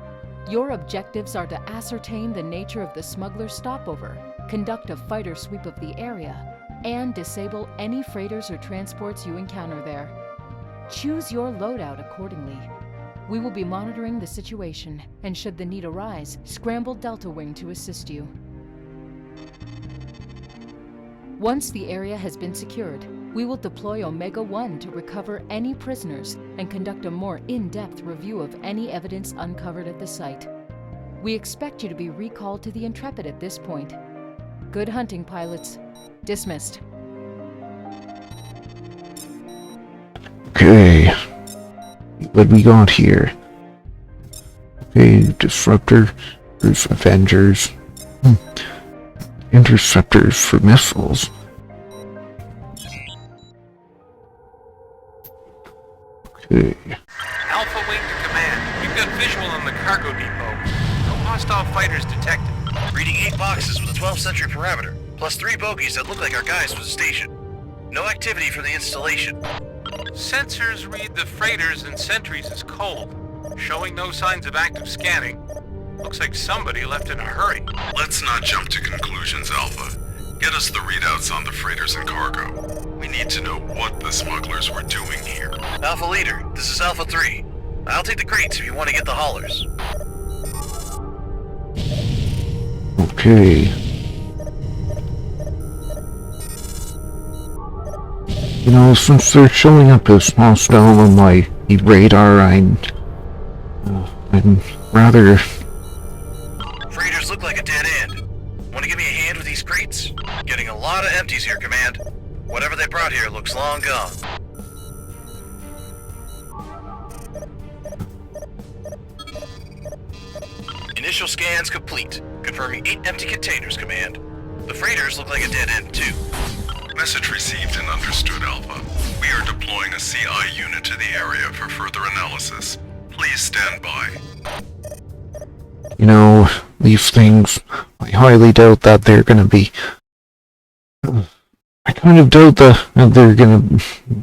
your objectives are to ascertain the nature of the smuggler stopover, conduct a fighter sweep of the area, and disable any freighters or transports you encounter there. Choose your loadout accordingly. We will be monitoring the situation, and should the need arise, scramble Delta Wing to assist you. Once the area has been secured, we will deploy Omega-1 to recover any prisoners and conduct a more in-depth review of any evidence uncovered at the site. We expect you to be recalled to the Intrepid at this point. Good hunting, pilots. Dismissed. Okay. What we got here? Okay, Disruptor, there's Avengers. Interceptors for missiles. Okay. Alpha Wing to command. We've got visual on the cargo depot. No hostile fighters detected. Reading 8 boxes with a 12th century parameter, plus 3 bogies that look like our guys for the station. No activity from the installation. Sensors read the freighters and sentries as cold, showing no signs of active scanning. Looks like somebody left in a hurry. Let's not jump to conclusions, Alpha. Get us the readouts on the freighters and cargo. We need to know what the smugglers were doing here. Alpha Leader, this is Alpha 3. I'll take the crates if you want to get the haulers. Okay. You know, since they're showing up as hostile on my radar, I'm rather... Freighters look like a dead end. Want to give me a hand with these crates? Getting a lot of empties here, Command. Whatever they brought here looks long gone. Initial scans complete. Confirming 8 empty containers, Command. The freighters look like a dead end, too. Message received and understood, Alpha. We are deploying a CI unit to the area for further analysis. Please stand by. You know, these things, I highly doubt that they're gonna be... I kind of doubt that they're gonna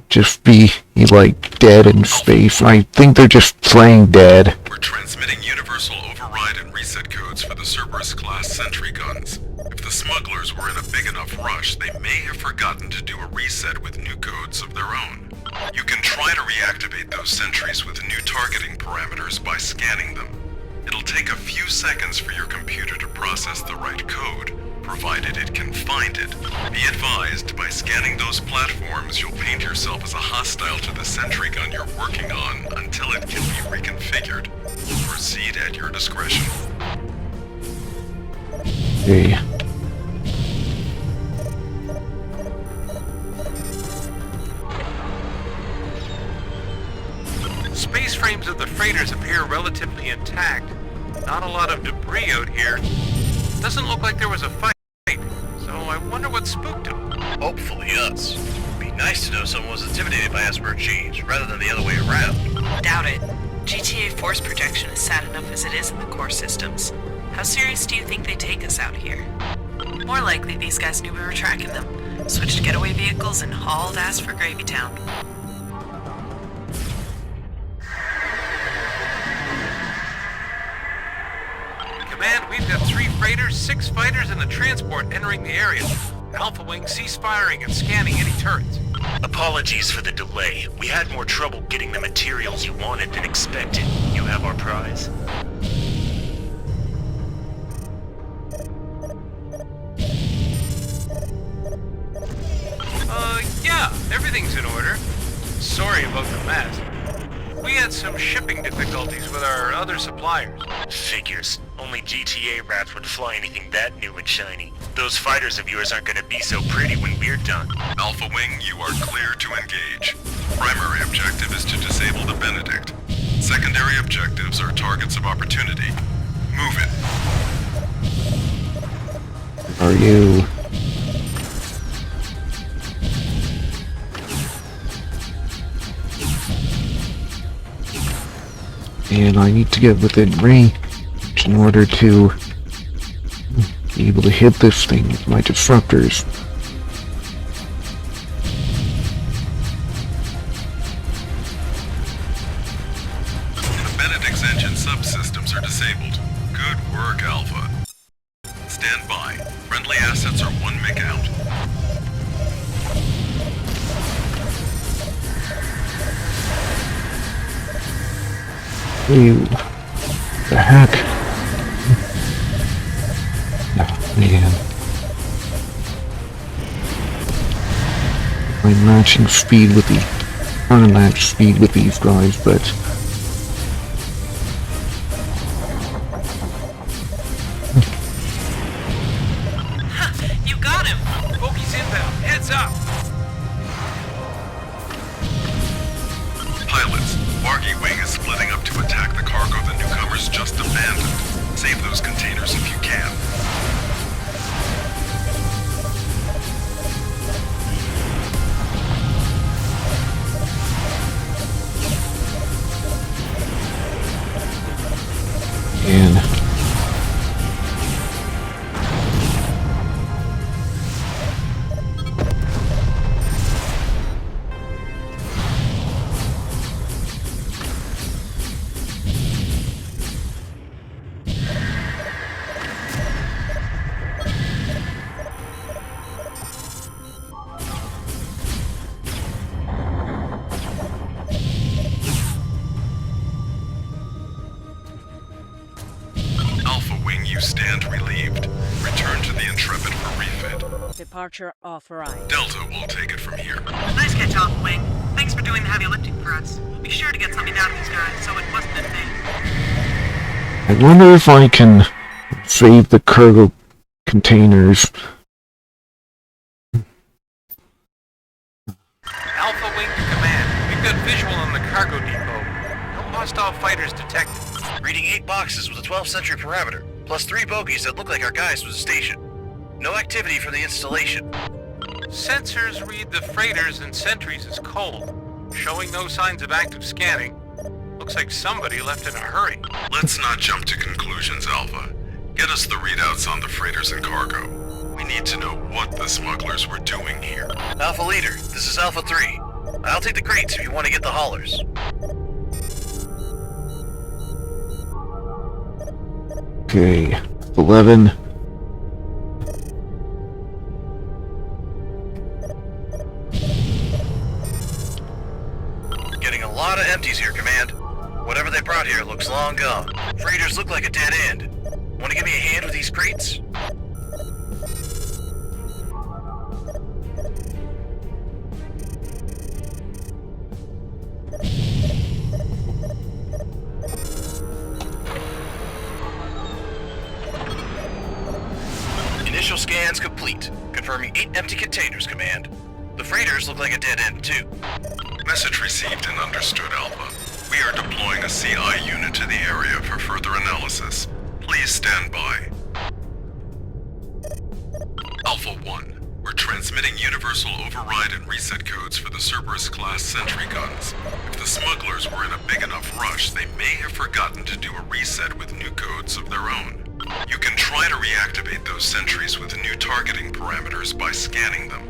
just be, like, dead in space. I think they're just playing dead. We're transmitting universal override and reset codes for the Cerberus-class sentry guns. If the smugglers were in a big enough rush, they may have forgotten to do a reset with new codes of their own. You can try to reactivate those sentries with new targeting parameters by scanning them. It'll take a few seconds for your computer to process the right code, provided it can find it. Be advised, by scanning those platforms, you'll paint yourself as a hostile to the sentry gun you're working on until it can be reconfigured. Proceed at your discretion. Okay. fighters appear relatively intact. Not a lot of debris out here. Doesn't look like there was a fight, so I wonder what spooked them. Hopefully us. Be nice to know someone was intimidated by us for a change, rather than the other way around. Doubt it. GTA force protection is sad enough as it is in the core systems. How serious do you think they take us out here? More likely these guys knew we were tracking them, switched getaway vehicles, and hauled ass for Gravy Town. Command, we've got 3 freighters, 6 fighters, and a transport entering the area. Alpha Wing cease firing and scanning any turrets. Apologies for the delay. We had more trouble getting the materials you wanted than expected. You have our prize. Yeah, everything's in order. Sorry about the mess. We had some shipping difficulties with our other suppliers. Figures. Only GTA rats would fly anything that new and shiny. Those fighters of yours aren't gonna be so pretty when we're done. Alpha Wing, you are clear to engage. Primary objective is to disable the Benedict. Secondary objectives are targets of opportunity. Move it. Are you? And I need to get within range in order to be able to hit this thing with my disruptors. The Benedict's engine subsystems are disabled. Good work, Alpha. Stand by. Friendly assets are 1 MiG out. Ew. The heck? Oh, man. I'm matching speed with the unmatched speed with these guys, but You got him! Bogey's inbound. Heads up! Pilots, Vargi Wing is splitting up to attack the cargo the newcomers just abandoned. Save those containers if you can. and Alpha Wing, you stand relieved. Return to the Intrepid for refit. Departure authorized. Delta will take it from here. Nice catch, Alpha Wing. Thanks for doing the heavy lifting for us. We'll be sure to get something out of these guys, so it wasn't in vain. I wonder if I can save the cargo containers. Alpha Wing to command. We've got visual on the cargo depot. No hostile fighters detected. Reading 8 boxes with a 12th century parameter, plus 3 bogies that look like our guys was stationed. No activity from the installation. Sensors read the freighters and sentries as cold, showing no signs of active scanning. Looks like somebody left in a hurry. Let's not jump to conclusions, Alpha. Get us the readouts on the freighters and cargo. We need to know what the smugglers were doing here. Alpha Leader, this is Alpha 3. I'll take the crates if you want to get the haulers. Okay, 11. Getting a lot of empties here, Command. Whatever they brought here looks long gone. Freighters look like a dead end. Want to give me a hand with these crates? Initial scans complete. Confirming 8 empty containers, Command. The freighters look like a dead end, too. Message received and understood, Alpha. We are deploying a CI unit to the area for further analysis. Please stand by. Alpha 1, we're transmitting universal override and reset codes for the Cerberus-class sentry guns. If the smugglers were in a big enough rush, they may have forgotten to do a reset with new codes of their own. You can try to reactivate those sentries with new targeting parameters by scanning them.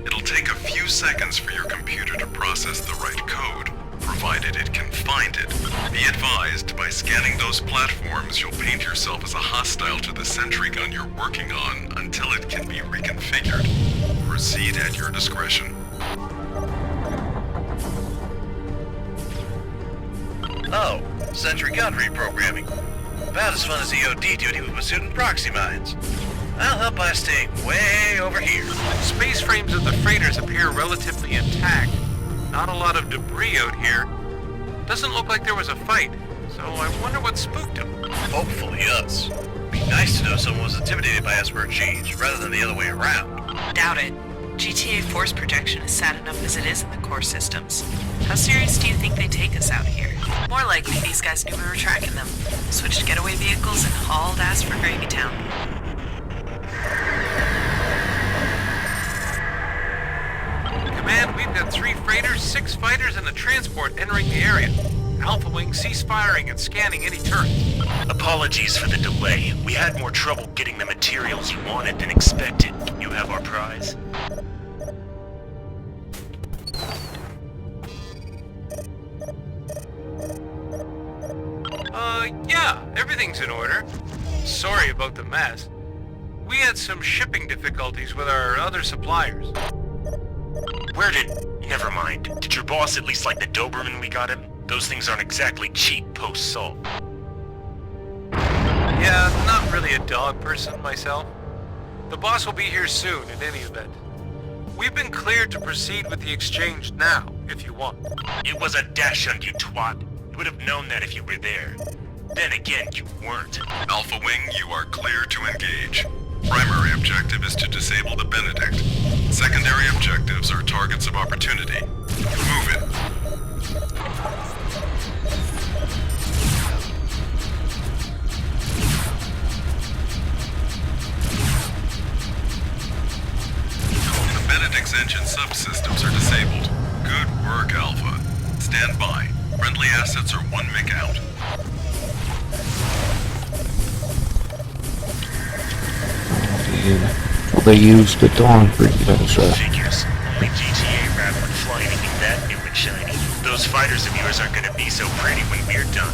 It'll take a few seconds for your computer to process the right code, provided it can find it. Be advised, by scanning those platforms, you'll paint yourself as a hostile to the sentry gun you're working on until it can be reconfigured. Proceed at your discretion. Oh, sentry gun reprogramming. About as fun as EOD duty with Masudin proxy mines. I'll help by staying way over here. Space frames of the freighters appear relatively intact. Not a lot of debris out here. Doesn't look like there was a fight, so I wonder what spooked them. Hopefully us. Be nice to know someone was intimidated by SRGs, rather than the other way around. Doubt it. GTA force protection is sad enough as it is in the core systems. How serious do you think they take us out here? More likely these guys knew we were tracking them, switched getaway vehicles, and hauled ass for Gravy Town. Command, we've got 3 freighters, 6 fighters, and a transport entering the area. Alpha Wing, cease firing and scanning any turrets. Apologies for the delay. We had more trouble getting the materials you wanted than expected. You have our prize? Yeah, everything's in order. Sorry about the mess. We had some shipping difficulties with our other suppliers. Never mind. Did your boss at least like the Doberman we got him? Those things aren't exactly cheap post-salt. Yeah, not really a dog person myself. The boss will be here soon in any event. We've been cleared to proceed with the exchange now, if you want. It was a dash on you, twat. You would have known that if you were there. Then again, you weren't. Alpha Wing, you are clear to engage. Primary objective is to disable the Benedict. Secondary objectives are targets of opportunity. Move it. The Benedict's engine subsystems are disabled. Good work, Alpha. Stand by. Friendly assets are 1 MiG out. Well, they used the Dawn Breed as a... Figures. Only GTA Rat would fly anything that new and shiny. Those fighters of yours aren't gonna be so pretty when we're done.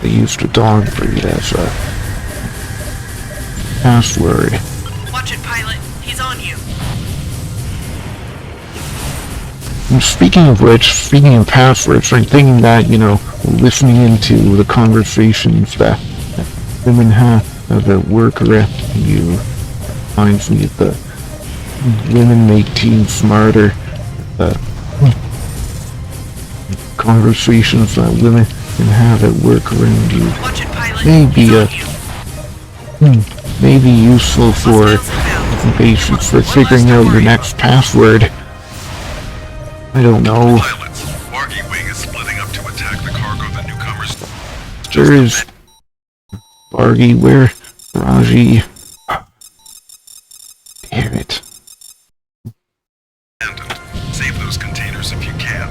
They used the Dawn Breed as a... password. Watch it, pilot. He's on you. And speaking of which, speaking of passwords, I'm thinking that, listening into the conversations that women have at work around you reminds me of the women make teens smarter. Conversations that women can have at work around you may be useful for basics for figuring out your next password. I don't know. Pilots, Bargy Wing is splitting up to attack the cargo the newcomers... There is... Bargy, where? Raji... Damn it. Save those containers if you can.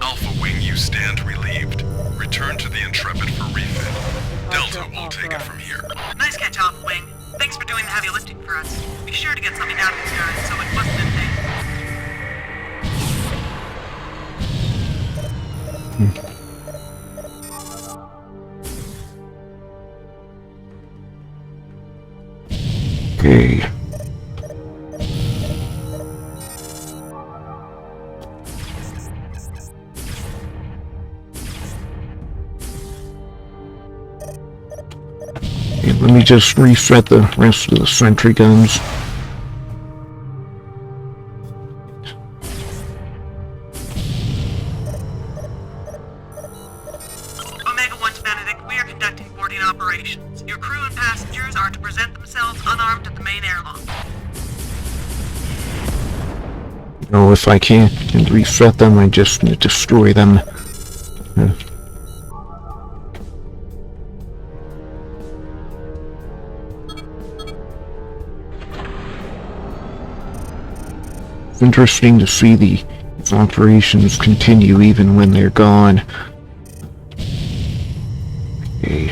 Alpha Wing, you stand relieved. Return to the Intrepid for refit. Delta will take it from here. Nice catch, Alpha Wing. Thanks for doing the heavy lifting for us. Be sure to get something out of these guys so it wasn't in vain. Okay. Let me just reset the rest of the sentry guns. Omega 1 to Benedict, we are conducting boarding operations. Your crew and passengers are to present themselves unarmed at the main airlock. You know, if I can't reset them, I just destroy them. It's interesting to see these operations continue even when they're gone. Okay.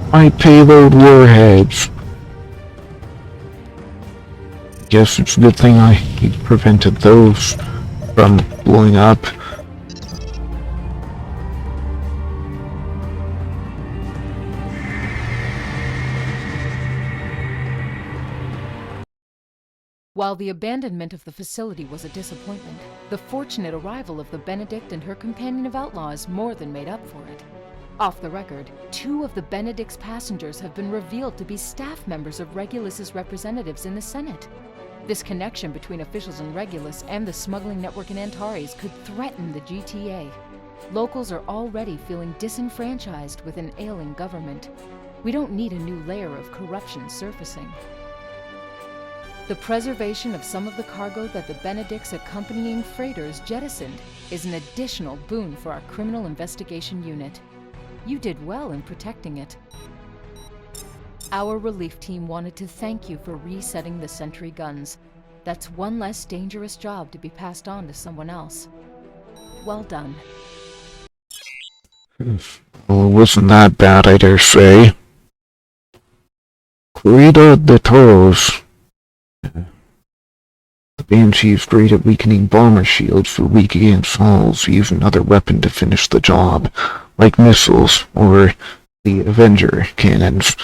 My payload warheads. Guess it's a good thing I prevented those from blowing up. While the abandonment of the facility was a disappointment, the fortunate arrival of the Benedict and her companion of outlaws more than made up for it. Off the record, 2 of the Benedict's passengers have been revealed to be staff members of Regulus's representatives in the Senate. This connection between officials in Regulus and the smuggling network in Antares could threaten the GTA. Locals are already feeling disenfranchised with an ailing government. We don't need a new layer of corruption surfacing. The preservation of some of the cargo that the Benedict's accompanying freighters jettisoned is an additional boon for our criminal investigation unit. You did well in protecting it. Our relief team wanted to thank you for resetting the sentry guns. That's one less dangerous job to be passed on to someone else. Well done. Well, it wasn't that bad, I dare say. Corrida de Toros. The Banshee is great at weakening bomber shields for weak against hulls. Use another weapon to finish the job, like missiles or the Avenger cannons.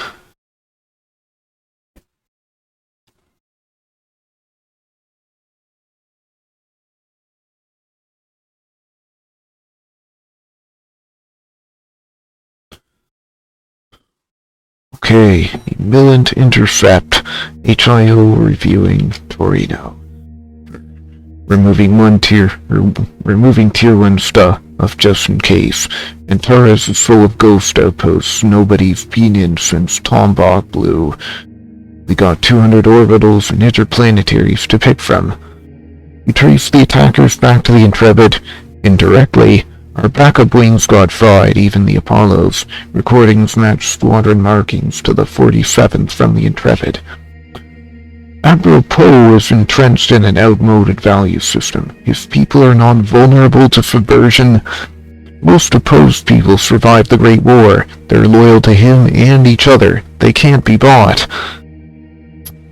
Okay, Millant Intercept, HIO reviewing Torino. Removing tier 1 stuff just in case. Antares is full of ghost outposts nobody's been in since Tombach Blue. We got 200 orbitals and interplanetaries to pick from. We traced the attackers back to the Intrepid indirectly. Our backup wings got fried, even the Apollos. Recordings match squadron markings to the 47th from the Intrepid. Admiral Poe is entrenched in an outmoded value system. His people are non-vulnerable to subversion. Most opposed people survived the Great War. They're loyal to him and each other. They can't be bought.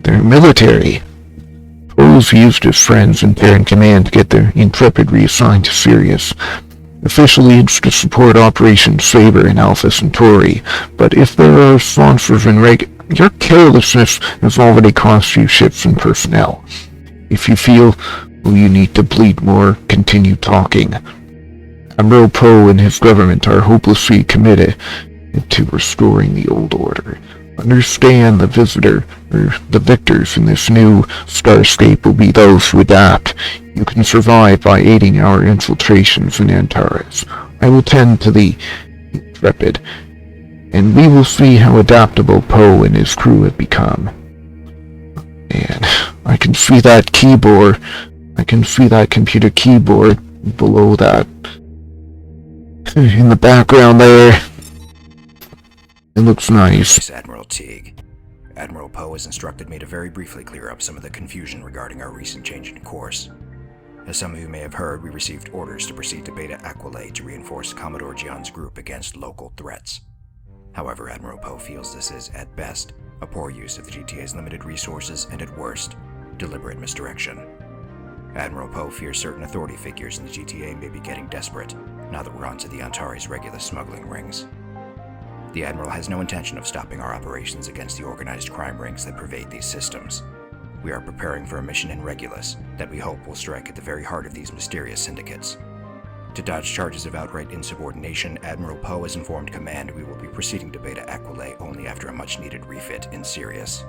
They're military. Poe's used his friends and Baron Command to get the Intrepid reassigned to Sirius. Officially it's to support Operation Saber in Alpha Centauri, but if there are sponsors in your carelessness has already cost you ships and personnel. If you feel you need to bleed more, continue talking. Admiral Poe and his government are hopelessly committed to restoring the old order. Understand the victors in this new starscape will be those who adapt. You can survive by aiding our infiltrations in Antares. I will tend to the Intrepid, and we will see how adaptable Poe and his crew have become. Man, I can see that keyboard. I can see that computer keyboard below that. In the background there. It looks nice. Admiral Teague. Admiral Poe has instructed me to very briefly clear up some of the confusion regarding our recent change in course. As some of you may have heard, we received orders to proceed to Beta Aquila to reinforce Commodore Gian's group against local threats. However, Admiral Poe feels this is, at best, a poor use of the GTA's limited resources and at worst, deliberate misdirection. Admiral Poe fears certain authority figures in the GTA may be getting desperate, now that we're onto the Antari's regular smuggling rings. The Admiral has no intention of stopping our operations against the organized crime rings that pervade these systems. We are preparing for a mission in Regulus that we hope will strike at the very heart of these mysterious syndicates. To dodge charges of outright insubordination, Admiral Poe has informed Command we will be proceeding to Beta Aquila only after a much-needed refit in Sirius.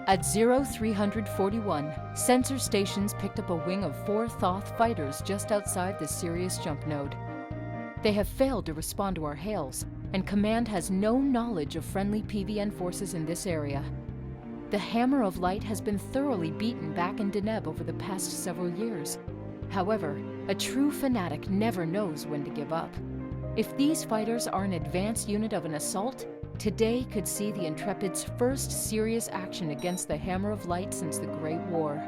At 0341, sensor stations picked up a wing of 4 Thoth fighters just outside the Sirius jump node. They have failed to respond to our hails, and Command has no knowledge of friendly PVN forces in this area. The Hammer of Light has been thoroughly beaten back in Deneb over the past several years. However, a true fanatic never knows when to give up. If these fighters are an advanced unit of an assault, today could see the Intrepid's first serious action against the Hammer of Light since the Great War.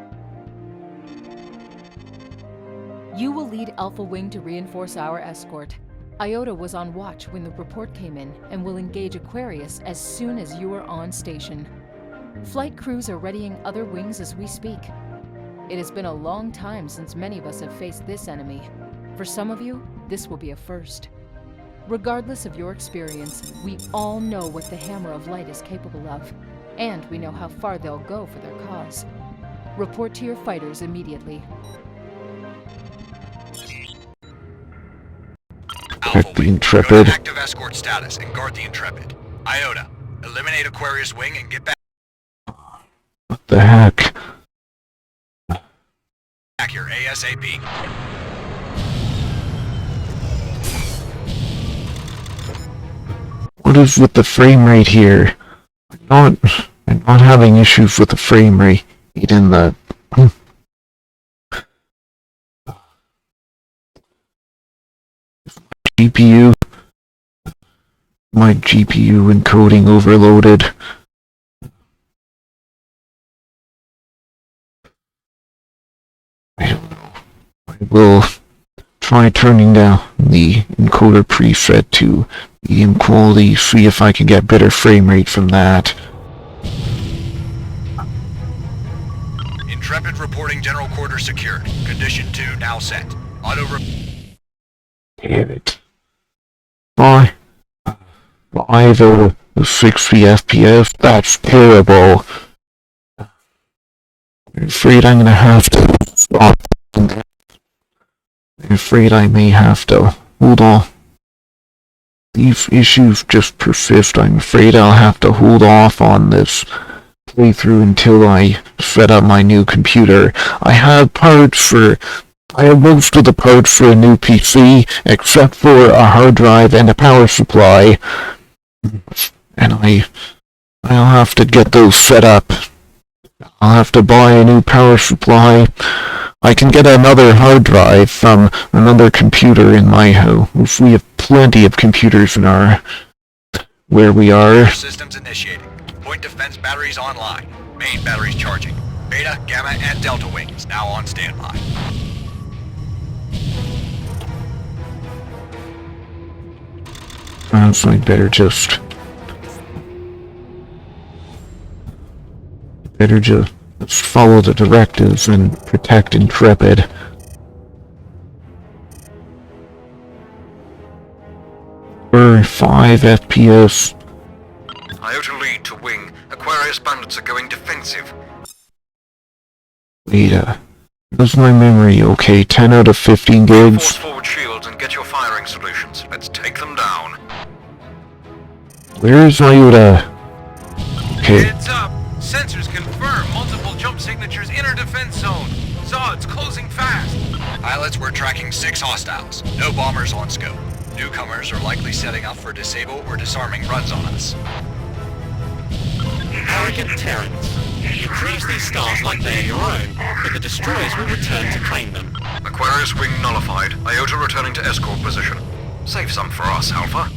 You will lead Alpha Wing to reinforce our escort. Iota was on watch when the report came in and will engage Aquarius as soon as you are on station. Flight crews are readying other wings as we speak. It has been a long time since many of us have faced this enemy. For some of you, this will be a first. Regardless of your experience, we all know what the Hammer of Light is capable of, and we know how far they'll go for their cause. Report to your fighters immediately. Protect the Intrepid. Active escort status and guard the Intrepid. Iota, eliminate Aquarius Wing and get back What the heck? here ASAP. What is with the frame rate here? I'm not having issues with the frame rate in the GPU. My GPU encoding overloaded. I don't know. I will try turning down the encoder preset to medium quality, see if I can get better frame rate from that. Intrepid reporting general quarters secured. Condition 2 now set. Damn it. Why? 5 over 60 FPS? That's terrible. I'm afraid I'm gonna have to stop. I'm afraid I may have to. Hold on. These issues just persist. I'm afraid I'll have to hold off on this playthrough until I set up my new computer. I have most of the parts for a new PC, except for a hard drive and a power supply. And I'll have to get those set up. I'll have to buy a new power supply. I can get another hard drive from another computer in my house. We have plenty of computers in where we are. Systems initiating. Point defense batteries online. Main batteries charging. Beta, Gamma, and Delta Wings now on standby. So I better just follow the directives and protect Intrepid. For 5 FPS. Iota lead to Wing. Aquarius bandits are going defensive. Wait, where's my memory? Okay, 10 out of 15 gigs. Force forward shields and get your firing solutions. Let's take them down. Where's Iota? Okay. Heads up! Sensors confirm multiple jump signatures inner defense zone. Zod's closing fast. Pilots, we're tracking 6 hostiles. No bombers on scope. Newcomers are likely setting up for disable or disarming runs on us. Arrogant Terrans. You cruise these stars like they're your own, but the destroyers will return to claim them. Aquarius Wing nullified. Iota returning to escort position. Save some for us, Alpha.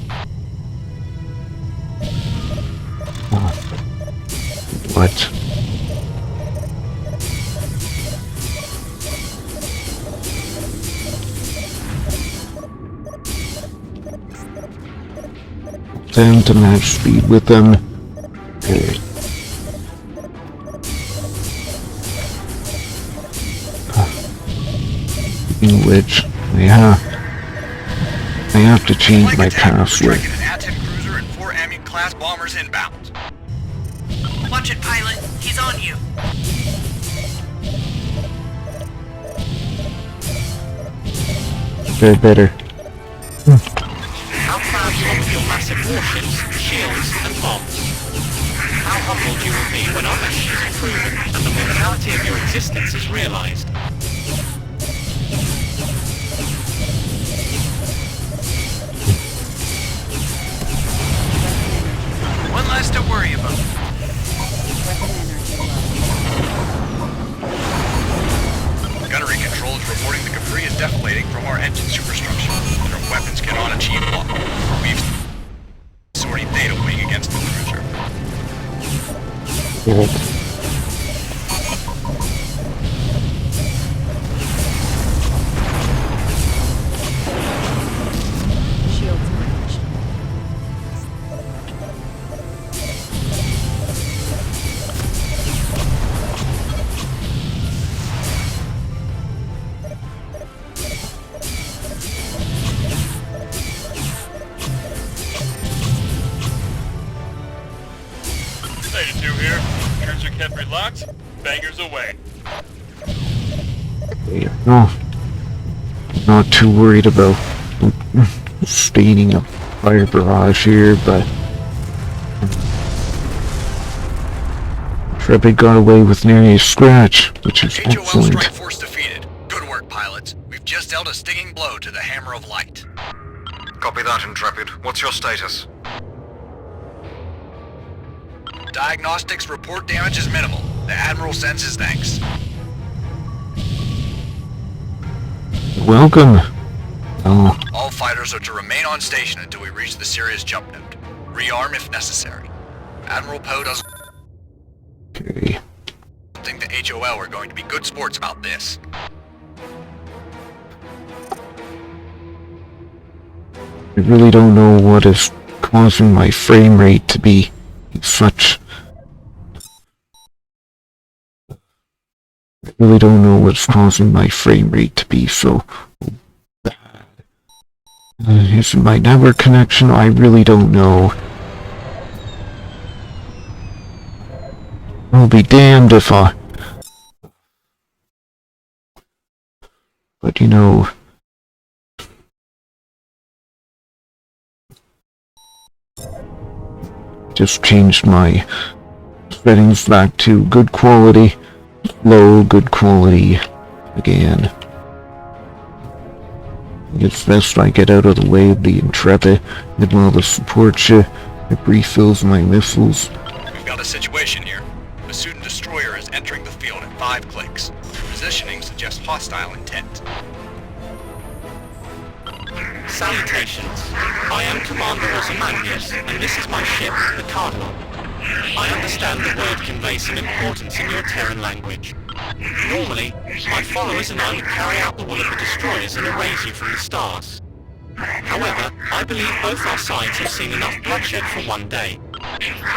What? Them to match speed with them. In which I have to change my password. An A-10 cruiser and 4 Amu-class bombers inbound. Watch it, pilot. He's on you. They're better. How proud you are of your massive warships, shields, and bombs. How humbled you will be when our messages are proven and the mortality of your existence is realized. One less to worry about. Gunnery control is reporting the debris is deflating from our engine superstructure, and our weapons cannot achieve lock. We've sorting Theta Wing against the cruiser. Shields breached. Theta 2 here. Cruiser kept relaxed. Bangers away. No, not too worried about staining a fire barrage here, but Intrepid got away with nearly a scratch, which is HOL excellent. strike force defeated. Good work, pilots. We've just dealt a stinging blow to the Hammer of Light. Copy that, Intrepid. What's your status? Diagnostics report damage is minimal. The Admiral sends his thanks. Welcome. Oh, All fighters are to remain on station until we reach the Sirius jump node. Rearm if necessary. Admiral Poe doesn't okay. think the HOL are going to be good sports about this. I really don't know what is causing my frame rate to be such. I really don't know what's causing my frame rate to be so bad. Is it my network connection? I really don't know. I'll be damned if I... But you know... Just changed my settings back to good quality, low, good quality again. It's best I get out of the way of the Intrepid, and while the support ship, it refills my missiles. We've got a situation here. The Sudan destroyer is entering the field at 5 clicks. Positioning suggests hostile intent. Salutations. I am Commander Ozymandias, and this is my ship, the Cardinal. I understand the word conveys some importance in your Terran language. Normally, my followers and I would carry out the will of the destroyers and erase you from the stars. However, I believe both our sides have seen enough bloodshed for one day.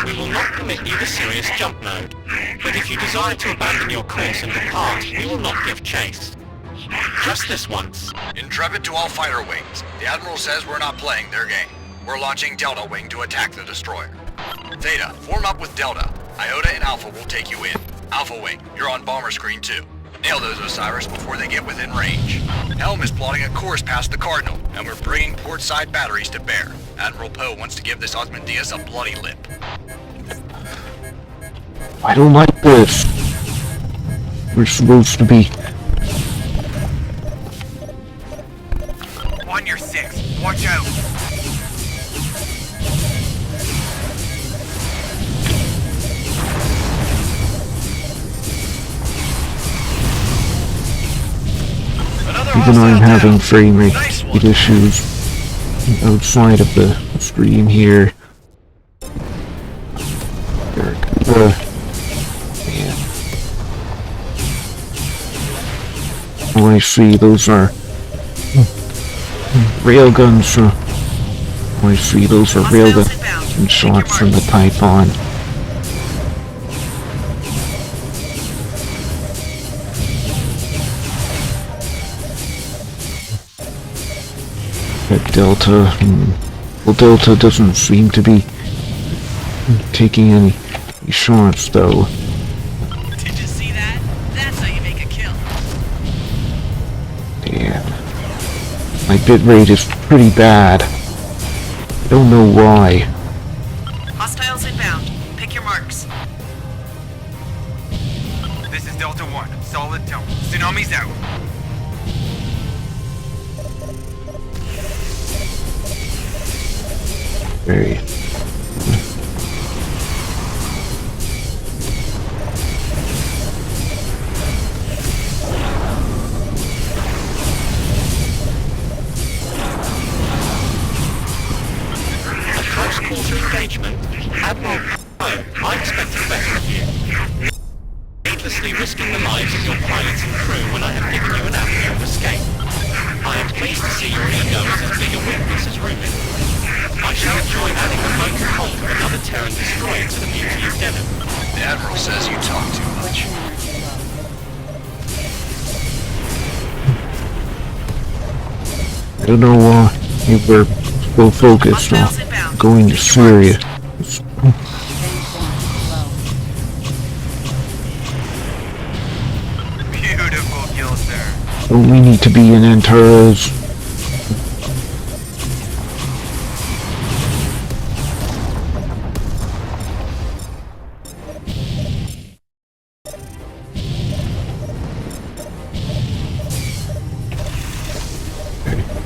We will not permit you the Sirius jump node, but if you desire to abandon your course and depart, we will not give chase. Just this once. Intrepid to all fighter wings. The Admiral says we're not playing their game. We're launching Delta Wing to attack the destroyer. Theta, form up with Delta. Iota and Alpha will take you in. Alpha Wing, you're on bomber screen too. Nail those Osiris before they get within range. Helm is plotting a course past the Cardinal, and we're bringing port side batteries to bear. Admiral Poe wants to give this Ozymandias a bloody lip. I don't like this. We're supposed to be... On your 6, watch out! Even though I'm having frame rate issues outside of the stream here. Yeah. Oh, I see, those are railguns. Oh, I see, those are railguns and shots from the Typhon. At Delta, well, Delta doesn't seem to be taking any assurance, though. Did you see that? That's how you make a kill. Damn. My bitrate is pretty bad. I don't know why. Hostiles inbound. Pick your marks. This is Delta 1. Solid tone. Tsunami's out. Very. A close quarter engagement? Admiral Poe, I expected better of you. Needlessly risking the lives of your pilots and crew when I have given you an avenue of escape. I am pleased to see your ego is as big a weakness as Rubin. I shall enjoy adding a motor hull of another Terran destroyer to the mutiny's den. The Admiral says you talk too much. I don't know why we're so focused on going to Syria. Beautiful kill, sir. Don't we need to be in Antares?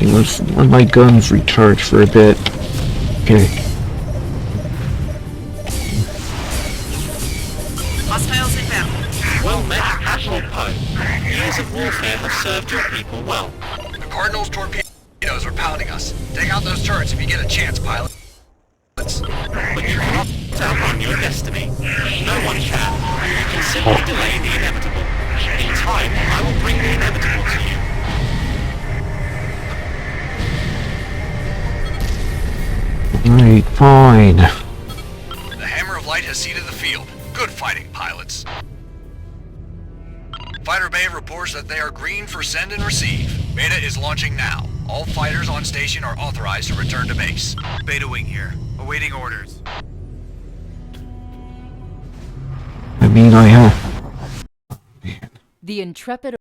Let's let my guns recharge for a bit. Okay. Hostiles inbound. Well met, Admiral Poe. Years of warfare have served your people well. The Cardinal's torpedoes are pounding us. Take out those turrets if you get a chance, pilot. But you cannot outrun your destiny. No one can. You can simply delay the inevitable. In time, I will bring the inevitable to you. Alright, fine. The Hammer of Light has seeded the field. Good fighting, pilots. Fighter Bay reports that they are green for send and receive. Beta is launching now. All fighters on station are authorized to return to base. Beta Wing here. Awaiting orders. I mean, I have... The Intrepid